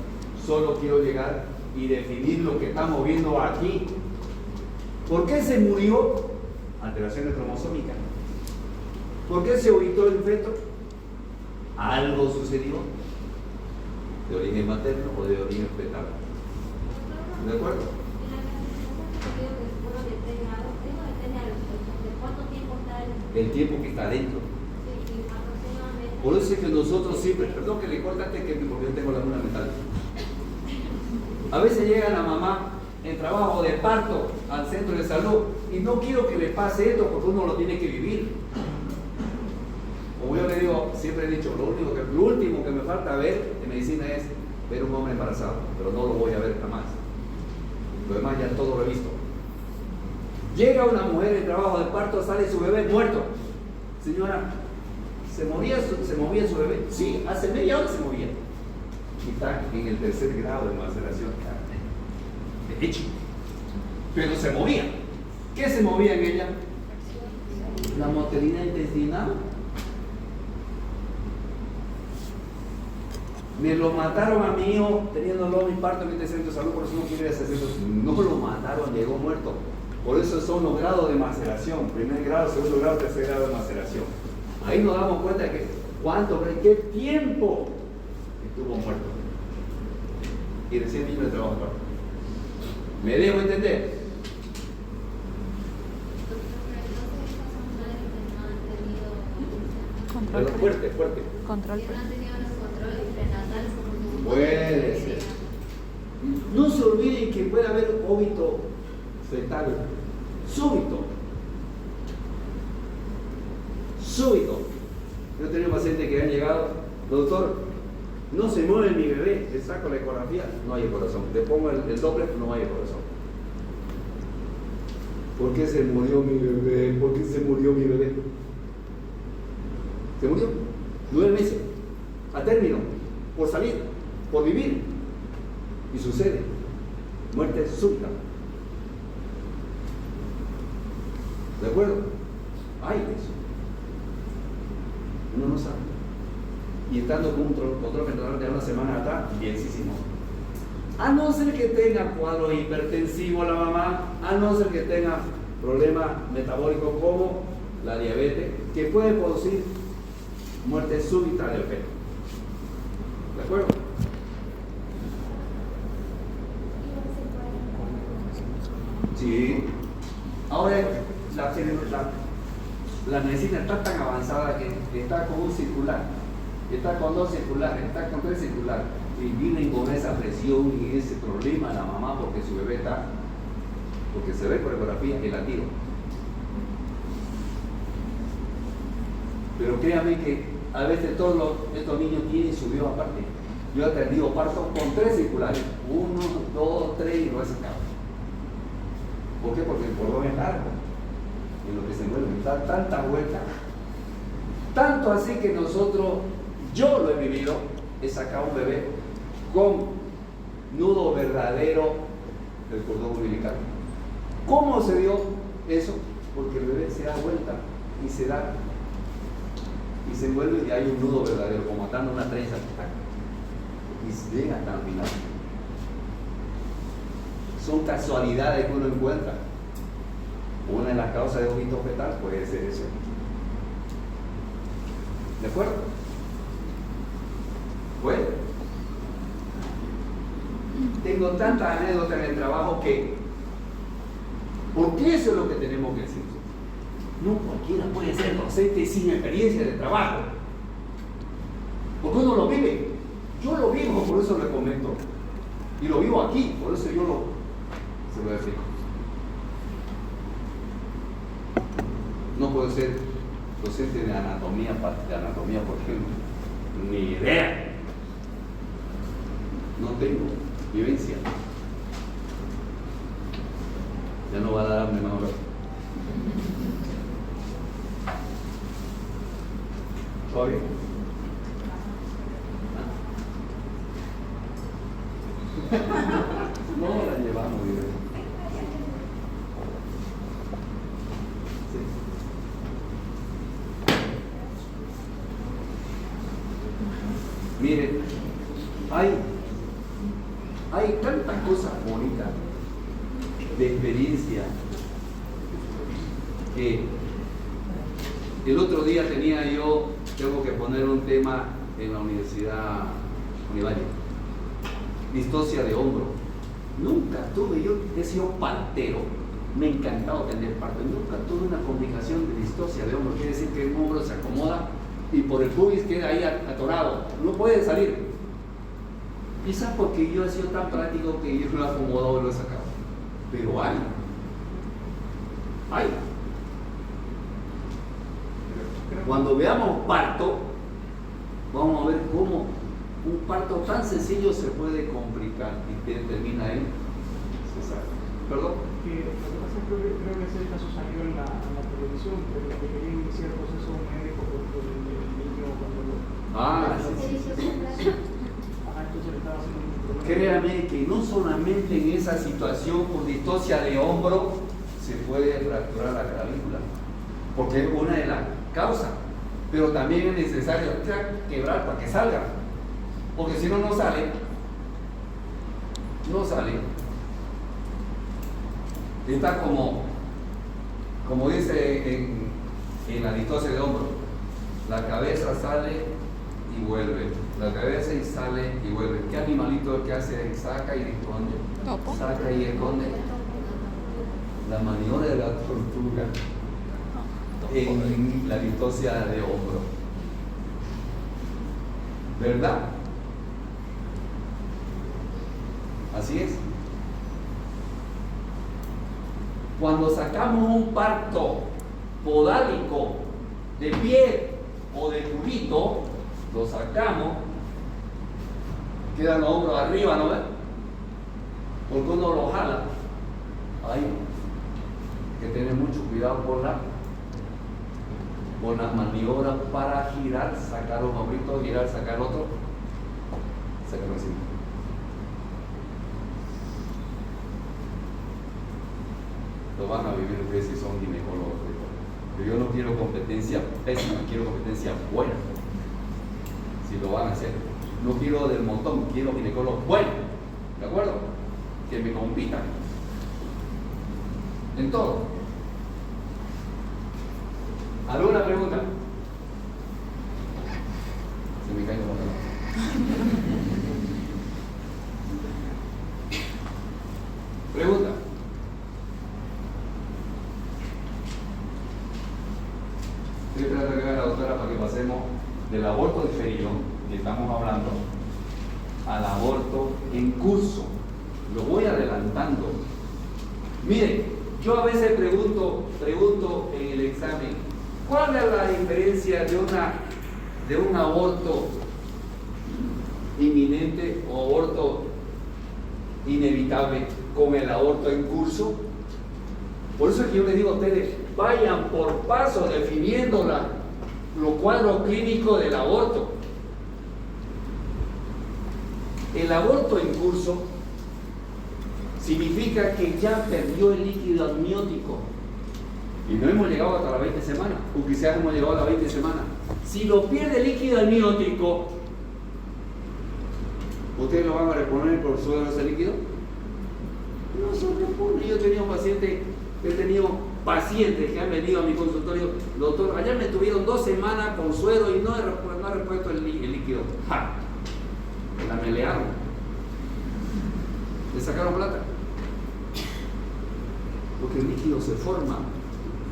Solo quiero llegar y definir lo que estamos viendo aquí. ¿Por qué se murió? Alteraciones cromosómicas. ¿Por qué se ubicó el feto? Algo sucedió de origen materno o de origen fetal. ¿De acuerdo? El tiempo que está adentro. Por eso es que nosotros siempre, perdón que le cortaste que porque yo tengo la luna mental. A veces llega la mamá en trabajo de parto al centro de salud y no quiero que le pase esto porque uno lo tiene que vivir. Como yo le digo, siempre he dicho, lo último que me falta ver en medicina es ver un hombre embarazado, pero no lo voy a ver jamás. Lo demás ya todo lo he visto. Llega una mujer en trabajo de parto, sale su bebé muerto. Señora, ¿se movía su bebé? Sí, hace media hora se movía. Y está en el tercer grado de maceración. De hecho. Pero se movía. ¿Qué se movía en ella? La motilidad intestinal. Me lo mataron a mi hijo teniéndolo en parto en este centro de salud, por eso no quiero ir a ese centro. No lo mataron, llegó muerto. Por eso son los grados de maceración: primer grado, segundo grado, tercer grado de maceración. Ahí nos damos cuenta de que qué tiempo estuvo muerto. Y recién vino de trabajo. ¿Me dejo entender? Control. Pero fuerte. Control. Puede ser. No se olviden que puede haber óbito fetal súbito. Yo he tenido pacientes que han llegado, doctor, no se mueve mi bebé, le saco la ecografía, no hay el corazón, le pongo el Doppler, no hay el corazón. ¿Por qué se murió mi bebé? ¿Por qué se murió mi bebé? Se murió 9 meses, a término, por salir, por vivir. Y sucede, muerte súbita. ¿De acuerdo? Hay eso. Uno no sabe. Y estando con otro entrenador de una semana atrás, bienísimo. A no ser que tenga cuadro hipertensivo la mamá, a no ser que tenga problemas metabólicos como la diabetes, que puede producir muerte súbita del feto. ¿De acuerdo? Sí. Ahora la medicina está tan avanzada que está con un circular, está con 2 circulares, está con 3 circulares, y vienen con esa presión y ese problema la mamá porque su bebé está, porque se ve por ecografía el latido. Pero créame que a veces todos estos niños tienen su Dios aparte. Yo he atendido parto con 3 circulares. 1, 2, 3 y lo he sacado. ¿Por qué? Porque el cordón es largo. En lo que se mueve, da tanta vuelta. Tanto así que yo lo he vivido, he sacado un bebé con nudo verdadero del cordón umbilical. ¿Cómo se dio eso? Porque el bebé se da vuelta y se envuelve y hay un nudo verdadero, como atando una trenza. Y llega hasta el final. Son casualidades que uno encuentra. Una de las causas de vómito fetal puede ser eso. ¿De acuerdo? Bueno, tengo tantas anécdotas en el trabajo porque eso es lo que tenemos que decir. No cualquiera puede ser docente sin experiencia de trabajo, porque uno lo vive. Yo lo vivo, por eso le comento, y lo vivo aquí, por eso se lo explico. No puedo ser docente de anatomía, por ejemplo, ni idea. No tengo vivencia. Ya no va a dar hambre más ahora. ¿Sorry? No la llevamos, ¿sí? Miren, hay tantas cosas bonitas de experiencia que el otro día tengo que poner un tema en la Universidad Univalle, distocia de hombro. Nunca tuve, yo he sido partero, me ha encantado tener parto, nunca tuve una complicación de distocia de hombro, quiere decir que el hombro se acomoda y por el pubis queda ahí atorado, no puede salir. Quizás porque yo he sido tan práctico que yo lo he acomodado y lo he sacado. Pero hay. Cuando veamos parto, vamos a ver cómo un parto tan sencillo se puede complicar y que termina en cesárea. ¿Perdón? Lo que pasa es que creo que ese caso salió en la televisión, pero que quería iniciar el proceso médico por el niño cuando lo... Entonces le estaba haciendo un problema. Créame que no solamente en esa situación por distocia de hombro se puede fracturar la clavícula, porque es una de las causas, pero también es necesario quebrar para que salga, porque si no sale. Está como dice en la distocia de hombro, la cabeza sale y vuelve, la cabeza y sale y vuelve. ¿Qué animalito es que hace? Saca y esconde, saca y esconde. La maniobra de la tortuga en la distocia de hombro, ¿verdad? Así es. Cuando sacamos un parto podálico de pie o de culito, lo sacamos, quedan los hombros arriba, ¿no ves? Porque uno lo jala. Hay que tener mucho cuidado con las maniobras para girar, sacar un hombrito, girar, sacar otro, sacarlo así. Lo van a vivir ustedes si son ginecólogos. Pero yo no quiero competencia pésima, quiero competencia buena. Si lo van a hacer, no quiero del montón, quiero ginecólogos buenos, ¿de acuerdo? Que me compitan en todo. ¿Alguna pregunta? Se me cae la mano. Pregunta. Estoy tratando de ver a la doctora para que pasemos del aborto diferido, que estamos hablando, al aborto en curso. Lo voy adelantando. Miren, yo a veces pregunto en el examen, ¿Cuál es la diferencia de un aborto inminente o aborto inevitable con el aborto en curso? Por eso es que yo les digo a ustedes, vayan por paso definiendo los cuadros clínicos del aborto. El aborto en curso significa que ya perdió el líquido amniótico y no hemos llegado hasta las 20 semanas, o quizás hemos llegado a las 20 semanas. Si lo pierde el líquido amniótico, ¿ustedes lo van a reponer por suero ese líquido? No se repone. Yo he tenido pacientes que han venido a mi consultorio, doctor, ayer me tuvieron 2 semanas con suero y no he repuesto el líquido. ¡Ja! La melearon. Le sacaron plata. Porque el líquido se forma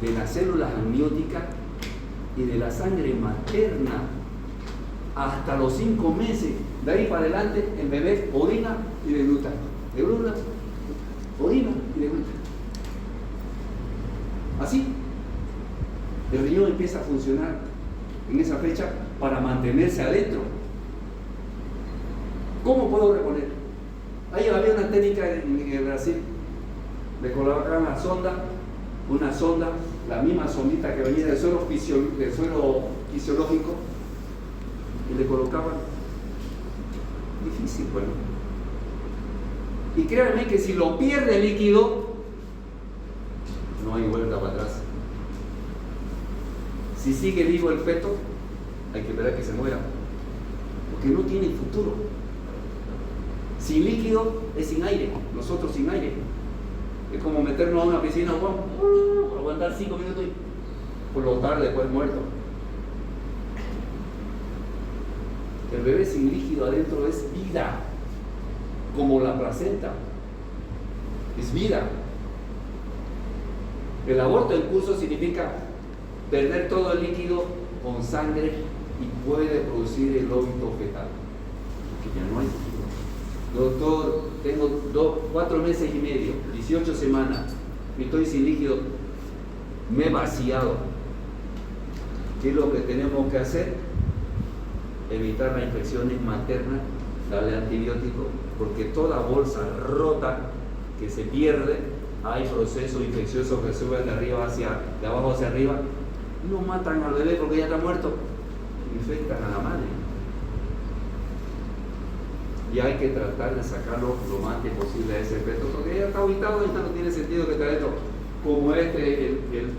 de las células amnióticas y de la sangre materna hasta los 5 meses. De ahí para adelante el bebé orina y degluta. Orina y degluta. Así, el riñón empieza a funcionar en esa fecha para mantenerse adentro. ¿Cómo puedo reponer? Ahí había una técnica en Brasil. Le colocaban una sonda, la misma sondita que venía del suero fisiológico, y le colocaban. Difícil, bueno. Y créanme que si lo pierde el líquido, no hay vuelta para atrás. Si sigue vivo el feto, hay que esperar que se muera, porque no tiene futuro. Sin líquido es sin aire, nosotros sin aire. Es como meternos a una piscina, aguantar 5 minutos y flotar después muerto. El bebé sin líquido adentro es vida, como la placenta, es vida. El aborto en curso significa perder todo el líquido con sangre y puede producir el óbito fetal, porque ya no hay líquido. Doctor, tengo 4 meses y medio, 18 semanas, y estoy sin líquido, me he vaciado. ¿Qué es lo que tenemos que hacer? Evitar las infecciones maternas, darle antibióticos, porque toda bolsa rota que se pierde, hay procesos infecciosos que suben de abajo hacia arriba, no matan al bebé porque ya está muerto, infectan a la madre. Y hay que tratar de sacarlo lo más antes posible a ese feto, porque ya está ubicado y ya no tiene sentido que esté dentro, como el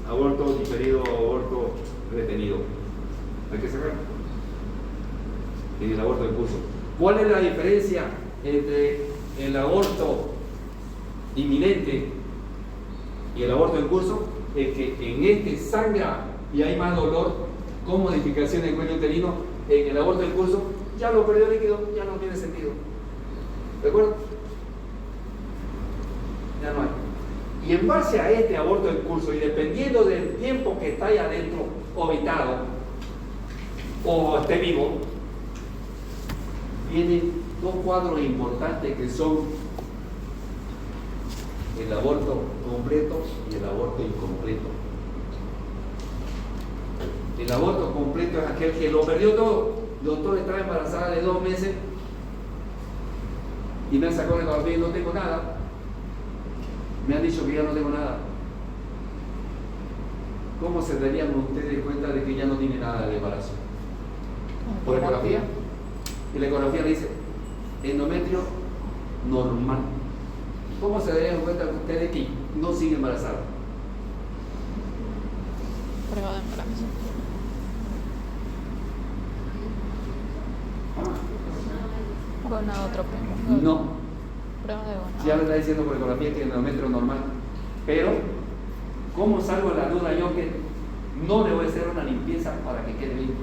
aborto diferido o aborto retenido. Hay que sacarlo. En el aborto en curso. ¿Cuál es la diferencia entre el aborto inminente y el aborto en curso? Es que en este sangra y hay más dolor con modificación del cuello uterino. En el aborto en curso ya lo perdió el líquido, ya no tiene sentido. ¿De acuerdo? Ya no hay. Y en base a este aborto en curso y dependiendo del tiempo que está ahí adentro, habitado o esté vivo, vienen 2 cuadros importantes que son el aborto completo y el aborto incompleto. El aborto completo es aquel que lo perdió todo. Doctor, estaba embarazada de 2 meses y me han sacado la ecografía y no tengo nada. Me han dicho que ya no tengo nada. ¿Cómo se darían ustedes cuenta de que ya no tiene nada de embarazo? Por ecografía. Y la ecografía le dice endometrio normal. ¿Cómo se darían cuenta ustedes que no sigue embarazada? Prueba de embarazo. Gonadotropina. No. Prueba de gonadotropina. Ya le está diciendo por ecografía que es endometrio normal. Pero, ¿cómo salgo de la duda yo que no le voy a hacer una limpieza para que quede bien?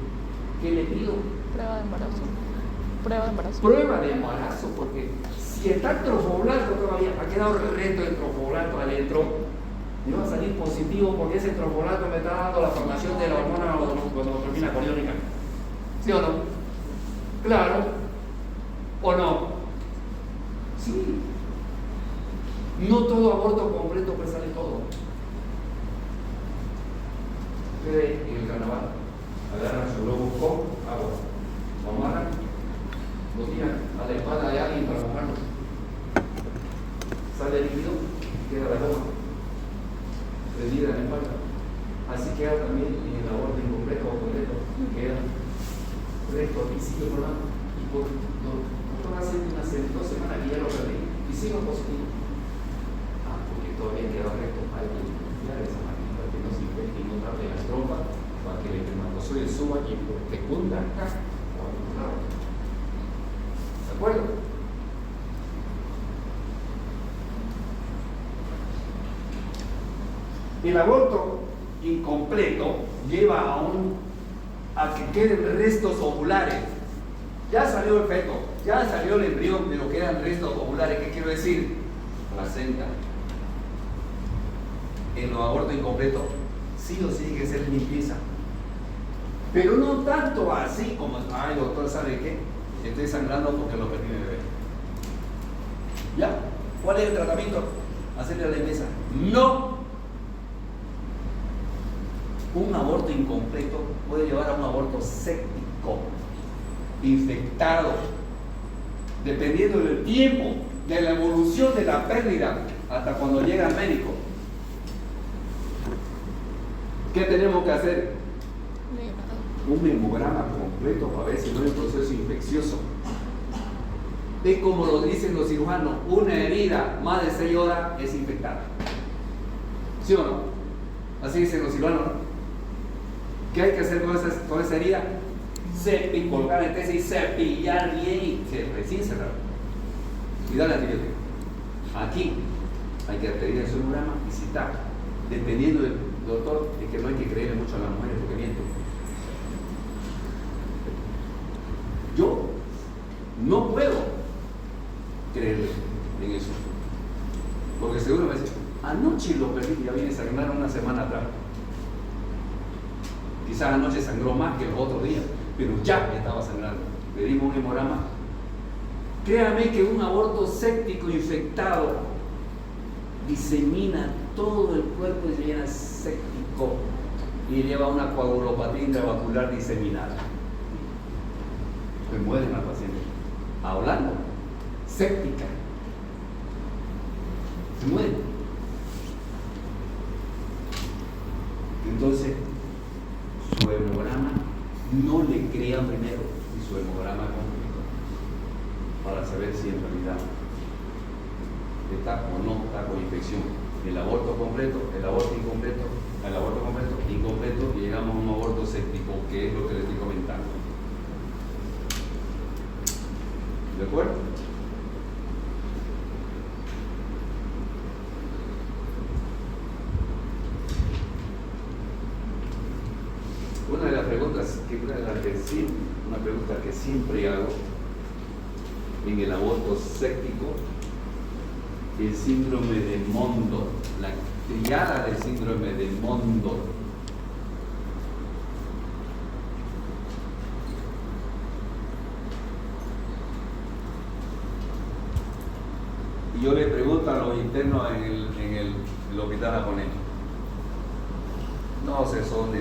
¿Qué le pido? Prueba de embarazo. Prueba de embarazo. Prueba de embarazo, porque si está trofoblasto todavía, ha quedado reto el trofoblasto adentro, me va a salir positivo porque ese trofoblasto me está dando la formación de la hormona gonadotropina coriónica. ¿Sí o no? Claro. ¿O no? Sí. No todo aborto completo pues sale todo. sale líquido, queda la goma prendida en la espalda. Así queda también en el aborto incompleto o completo, queda recto y sigue volando. Y por hace unas 2 semanas que ya lo perdí y sigo positivo. Porque todavía queda recto. Hay que limpiar esa máquina para que no se infecte y no tape las trompas, para que el espermatozoide suba y fecunda acá o a otro lado. ¿De acuerdo? El aborto incompleto lleva a que queden restos ovulares. Ya salió el feto, ya salió el embrión, pero quedan restos ovulares. ¿Qué quiero decir? Placenta. En los abortos incompletos, sí o sí tiene que ser limpieza. Pero no tanto así como, ay doctor, ¿sabe qué? Estoy sangrando porque lo perdí mi bebé. ¿Ya? ¿Cuál es el tratamiento? Hacerle la limpieza. No. Un aborto incompleto puede llevar a un aborto séptico, infectado, dependiendo del tiempo, de la evolución de la pérdida, hasta cuando llega al médico. ¿Qué tenemos que hacer? Un hemograma completo para ver si no hay un proceso infeccioso. Es como lo dicen los cirujanos, una herida más de 6 horas es infectada. ¿Sí o no? Así dicen los cirujanos, ¿no? ¿Qué hay que hacer con esa herida? Colocar en tesis y cepillar bien y recién cerrar. Y darle antibiótico. Aquí hay que pedir el sonograma y citar. Dependiendo del doctor, es que no hay que creerle mucho a las mujeres porque mienten. Yo no puedo creerle en eso. Porque seguro me dice, anoche lo perdí y ya viene sangrando una semana atrás. Quizás anoche sangró más que los otros días, pero ya estaba sangrando. Pedimos un hemograma. Créame que un aborto séptico infectado disemina todo el cuerpo y se llena séptico y lleva una coagulopatía intravascular diseminada. Pues mueren al paciente. Hablando, séptica. Se mueren. Entonces, su hemograma no le crean primero y su hemograma completo para saber si en realidad está o no está con infección. El aborto completo, el aborto incompleto, el aborto incompleto y llegamos a un aborto séptico, que es lo que les estoy comentando. ¿De acuerdo? Una de las preguntas, una pregunta que siempre hago en el aborto séptico, el síndrome de Mondor, la triada del síndrome de Mondor. Y yo le pregunto a los internos en el hospital japonés, no sé, son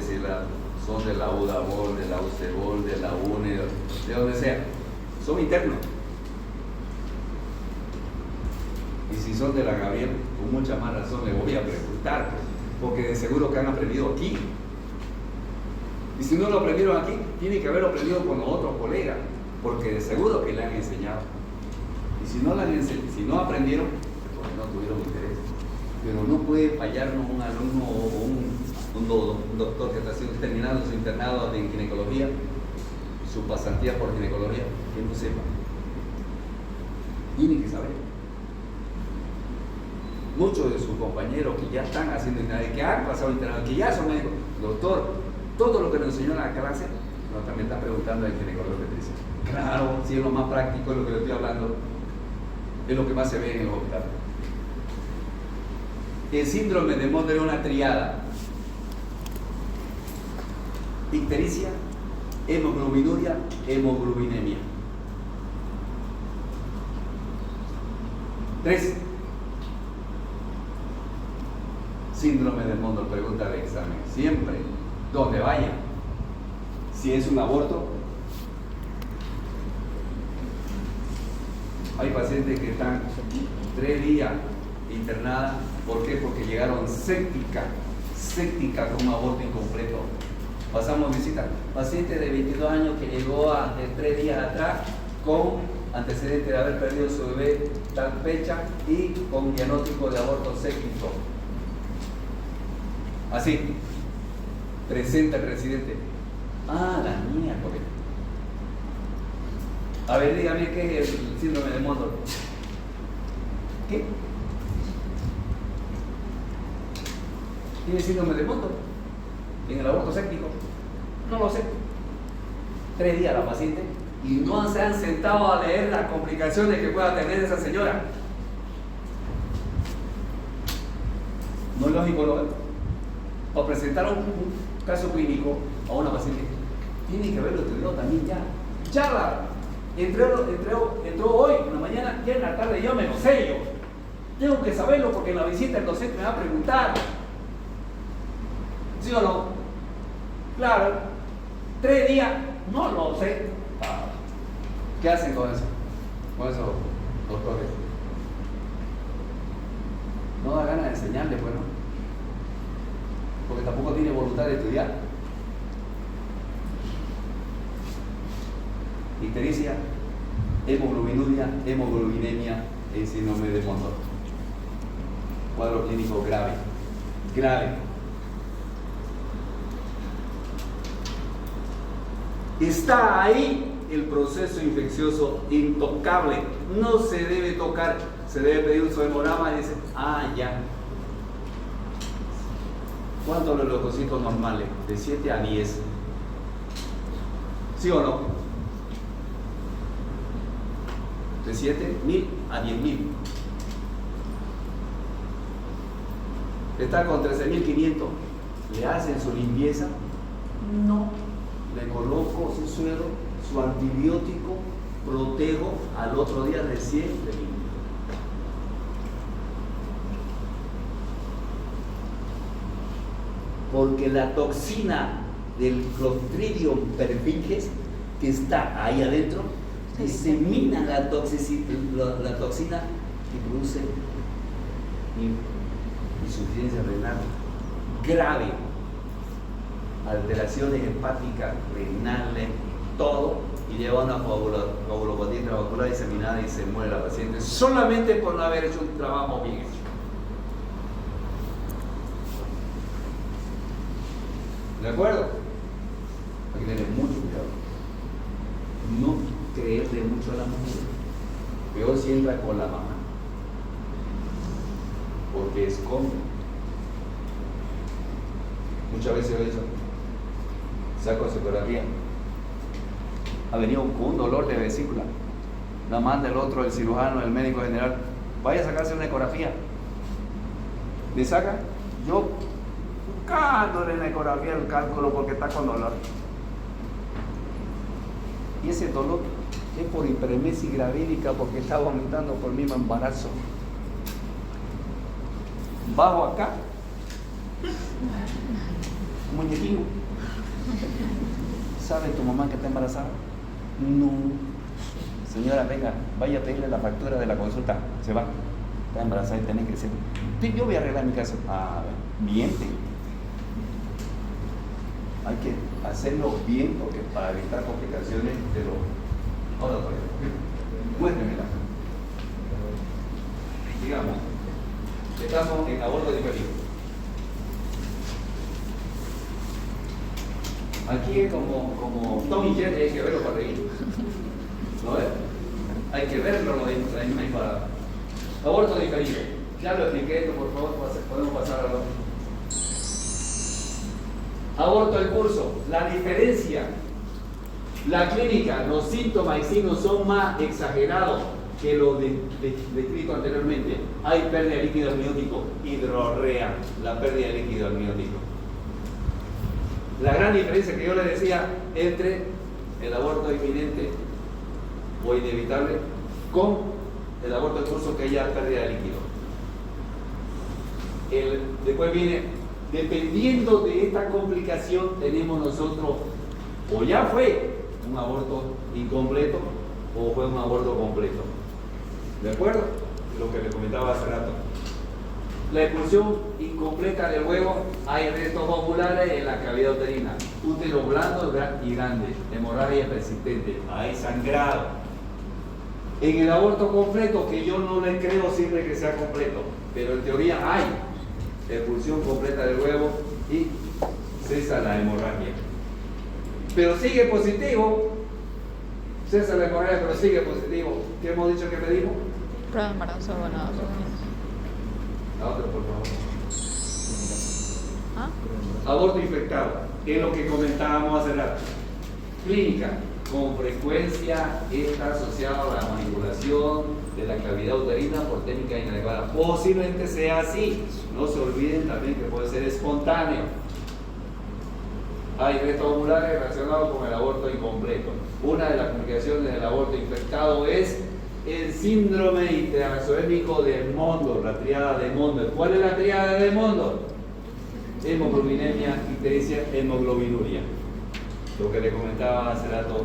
de la UDABOL, de la UCEBOL, de la UNE, de donde sea, son internos. Y si son de la Gabriel, con mucha más razón les voy a preguntar, porque de seguro que han aprendido aquí. Y si no lo aprendieron aquí, tienen que haberlo aprendido con los otros colegas, porque de seguro que le han enseñado. Y si no aprendieron, pues no tuvieron interés. Pero no puede fallarnos un alumno o un doctor que está terminando su internado en ginecología, su pasantía por ginecología, que no sepa. Tiene que saber. Muchos de sus compañeros que ya están haciendo internado, que han pasado internado, que ya son médicos, doctor, todo lo que nos enseñó en la clase, nos también está preguntando el ginecólogo que dice. Claro, si es lo más práctico, es lo que le estoy hablando, es lo que más se ve en el hospital. El síndrome de Mondor es una triada: ictericia, hemoglobinuria, hemoglobinemia. 3. Síndrome de Mondor, pregunta de examen. Siempre, donde vaya. Si es un aborto, hay pacientes que están 3 días internada. ¿Por qué? Porque llegaron séptica con un aborto incompleto. Pasamos visita. Paciente de 22 años que llegó hace 3 días atrás con antecedente de haber perdido su bebé tal fecha y con diagnóstico de aborto séptico. Así, presenta el residente. Ah, la miércoles. A ver, dígame qué es el síndrome de Mondor. ¿Qué? ¿Tiene síndrome de Mondor en el aborto séptico? No lo sé. 3 días la paciente y no se han sentado a leer las complicaciones que pueda tener esa señora. No es lógico, ¿no? O presentaron un caso clínico a una paciente. Tiene que haberlo estudiado también ya. Charla. Entró hoy en la mañana y en la tarde yo me lo sé yo. Tengo que saberlo porque en la visita el docente me va a preguntar. ¿Sí o no? Claro. 3 días, no lo sé. ¿Qué hacen con eso? Con esos doctores. No da ganas de enseñarle, pues, ¿no? Porque tampoco tiene voluntad de estudiar. Ictericia, hemoglobinuria, hemoglobinemia, en síndrome de Mondor. Cuadro clínico grave. Grave. Está ahí el proceso infeccioso intocable. No se debe tocar. Se debe pedir un sonograma y dice, ya. ¿Cuántos los leucocitos normales? De 7 a 10. ¿Sí o no? De 7.000 a 10.000. Está con 13.500. ¿Le hacen su limpieza? No. Le coloco su suero, su antibiótico, protejo, al otro día recién de limpio. Porque la toxina del Clostridium perfringens que está ahí adentro disemina la toxina y produce insuficiencia renal grave, alteraciones hepáticas, renales, todo, y lleva a una coagulopatía intravascular diseminada y se muere la paciente solamente por no haber hecho un trabajo bien hecho. ¿De acuerdo? Hay que tener mucho cuidado. No creerle mucho a la mujer. Peor si entra con la mamá. Porque esconde. Muchas veces lo hizo. Saco ecografía. Ha venido con un dolor de vesícula. La manda el otro, el cirujano, el médico general. Vaya a sacarse una ecografía. ¿Le saca? Yo buscándole en la ecografía el cálculo porque está con dolor. Y ese dolor es por hiperemesis gravídica porque está vomitando por el mismo embarazo. Bajo acá, muñequín. ¿Sabe tu mamá que está embarazada? No. Señora, venga, vaya a pedirle la factura de la consulta. Se va. Está embarazada y tiene que decir, yo voy a arreglar mi caso. Miente. Hay que hacerlo bien porque para evitar complicaciones de lo... Ahora, muéstremela. Digamos, estamos en aborto diferido. Aquí es como Tom y Jerry, hay que verlo para reír. ¿No ves? Hay que verlo la imagen para... Aborto diferido. Ya lo expliqué esto, por favor, podemos pasar a lo... Aborto en curso. La diferencia, la clínica, los síntomas y signos son más exagerados que los descritos anteriormente. Hay pérdida de líquido amniótico, hidrorrea, la pérdida de líquido amniótico. La gran diferencia que yo les decía entre el aborto inminente o inevitable con el aborto en curso, que ya pérdida de líquido. Después viene, dependiendo de esta complicación, tenemos nosotros, o ya fue un aborto incompleto o fue un aborto completo. ¿De acuerdo? Lo que les comentaba hace rato. La expulsión incompleta del huevo, hay restos ovulares en la cavidad uterina, útero blando y grande, hemorragia persistente, hay sangrado. En el aborto completo, que yo no le creo siempre que sea completo, pero en teoría hay expulsión completa del huevo y cesa la hemorragia. Pero sigue positivo, cesa la hemorragia, pero sigue positivo. ¿Qué hemos dicho que pedimos? Prueba de embarazo, bueno, La otra, por favor. ¿Ah? Aborto infectado, es lo que comentábamos hace rato. Clínica, con frecuencia está asociado a la manipulación de la cavidad uterina por técnica inadecuada. Posiblemente sea así. No se olviden también que puede ser espontáneo. Hay restos ovulares relacionados con el aborto incompleto. Una de las complicaciones del aborto infectado es el síndrome interazoémico de Mondor, la triada de Mondor. ¿Cuál es la triada de Mondor? Hemoglobinemia, ictericia, hemoglobinuria. Lo que le comentaba hace rato.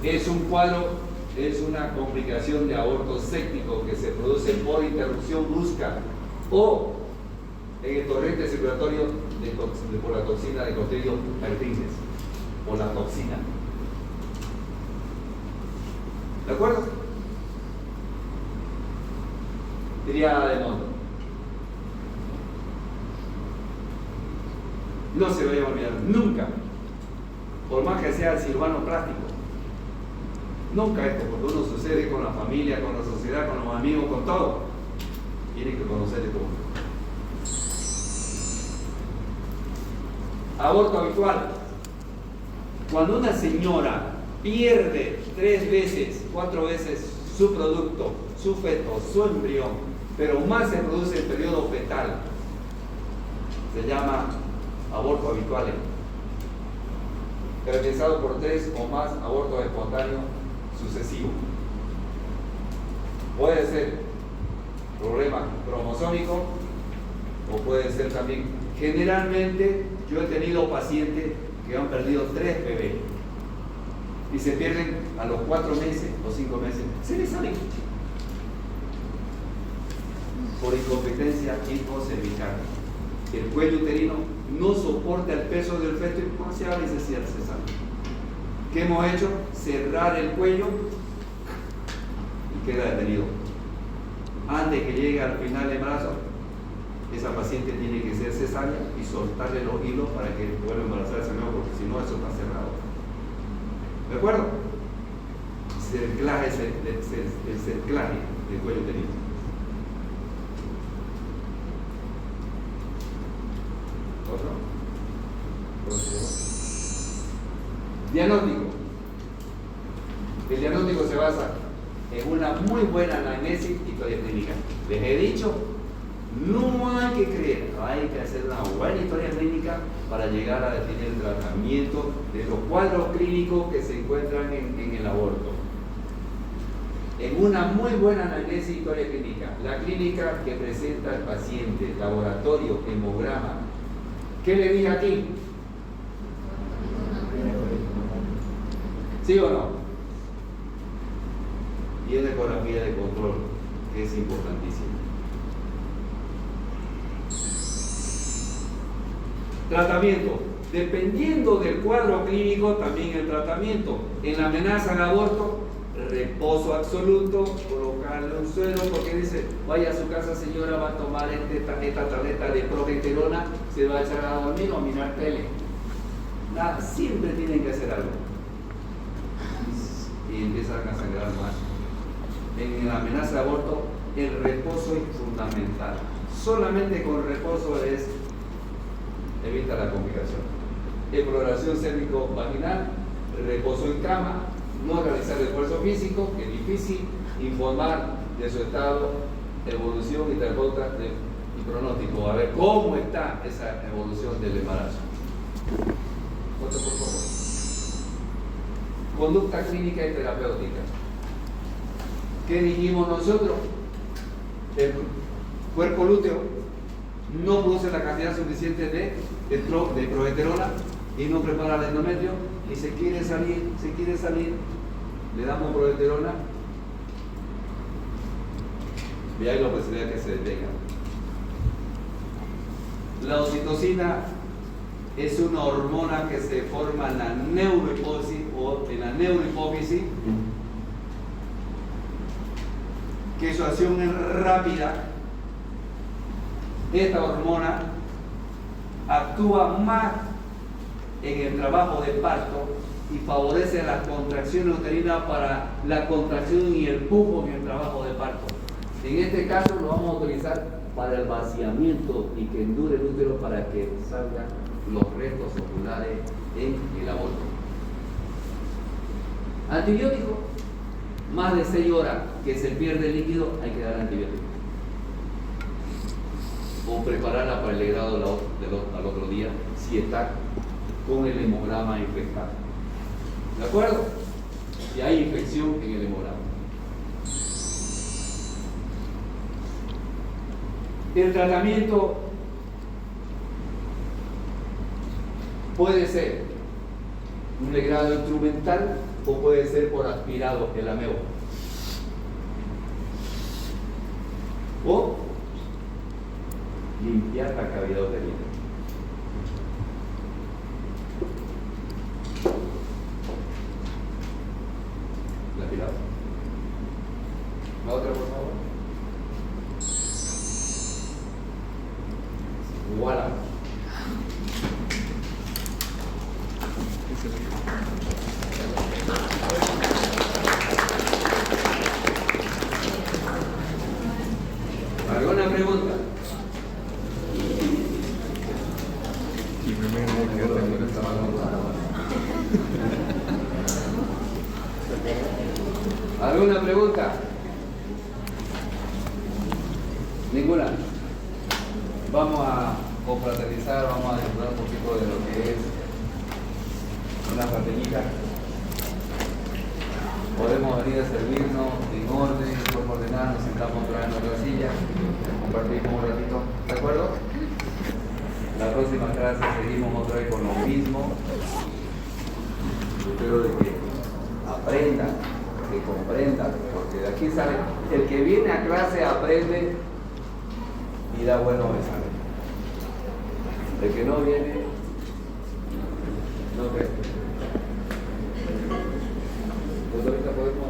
Es un cuadro, es una complicación de aborto séptico que se produce por interrupción brusca o en el torrente circulatorio por la toxina de Clostridium perfringens o la toxina. ¿De acuerdo? Triada de Mondor. No se vaya a olvidar nunca, por más que sea cirujano plástico, nunca esto, cuando uno sucede con la familia, con la sociedad, con los amigos, con todo, tiene que conocer de todo. Aborto habitual. Cuando una señora pierde 3 veces, 4 veces su producto, su feto, su embrión, pero más se produce el periodo fetal, se llama aborto habituales, caracterizado por 3 o más abortos espontáneos sucesivos. Puede ser problema cromosómico o puede ser también, generalmente yo he tenido pacientes que han perdido 3 bebés y se pierden a los 4 meses o 5 meses, se les salen por incompetencia cervical. El cuello uterino no soporta el peso del feto y no se abre y se cierra, se sale. ¿Qué hemos hecho? Cerrar el cuello y queda detenido. Antes que llegue al final del embarazo, esa paciente tiene que ser cesárea y soltarle los hilos para que vuelva a embarazarse nuevo, porque si no, eso está cerrado. ¿De acuerdo? Cerclaje, el cerclaje del cuello uterino. Diagnóstico. El diagnóstico se basa en una muy buena anamnesis y historia clínica. Les he dicho, no hay que creer, hay que hacer una buena historia clínica para llegar a definir el tratamiento de los cuadros clínicos que se encuentran en el aborto. En una muy buena anamnesis y historia clínica, la clínica que presenta el paciente, laboratorio, hemograma. ¿Qué le dije aquí? ¿Sí o no? Y una ecografía de control, que es importantísima. Tratamiento. Dependiendo del cuadro clínico, también el tratamiento. En la amenaza al aborto, reposo absoluto, colocarle un suero, porque dice, vaya a su casa señora, va a tomar esta tableta de progesterona, se va a echar a dormir o a mirar tele. Nada, siempre tienen que hacer algo. Y empiezan a sangrar más. En la amenaza de aborto, el reposo es fundamental. Solamente con reposo evita la complicación. Exploración cérvico-vaginal, reposo en cama, no realizar esfuerzo físico, que es difícil, informar de su estado, evolución y terapeuta y pronóstico, a ver cómo está esa evolución del embarazo. Otro, por favor. Conducta clínica y terapéutica. ¿Qué dijimos nosotros? El cuerpo lúteo no produce la cantidad suficiente de progesterona y no prepara el endometrio y se quiere salir, le damos progesterona y hay la posibilidad que se detenga. La oxitocina es una hormona que se forma en la neurohipófisis que su acción es rápida. Esta hormona actúa más en el trabajo de parto y favorece las contracciones uterinas para la contracción y el pujo en el trabajo de parto. En este caso lo vamos a utilizar para el vaciamiento y que endure el útero para que salgan los restos oculares en el aborto. Antibiótico, más de 6 horas que se pierde el líquido, hay que dar antibiótico. O prepararla para el legrado al otro día si está con el hemograma infectado. ¿De acuerdo? Si hay infección en el hemograma. El tratamiento puede ser un legrado instrumental o puede ser por aspirado el ameo. O limpiar la cavidad uterina. ¿La aspirado? ¿La otra, por favor? Voilà. ¿Alguna pregunta? ¿Alguna pregunta? Ninguna. Vamos a confraternizar, vamos a disfrutar un poquito de lo que es una fraternita. Podemos venir a servirnos en orden, en forma ordenada, nos sentamos otra vez en nuestra silla, compartimos un ratito, ¿de acuerdo? La próxima clase seguimos otra vez con lo mismo. Yo espero de que aprendan, que comprendan, porque de aquí sale, el que viene a clase aprende y da buenos exámenes. El que no viene, no cree. Pues ahorita podemos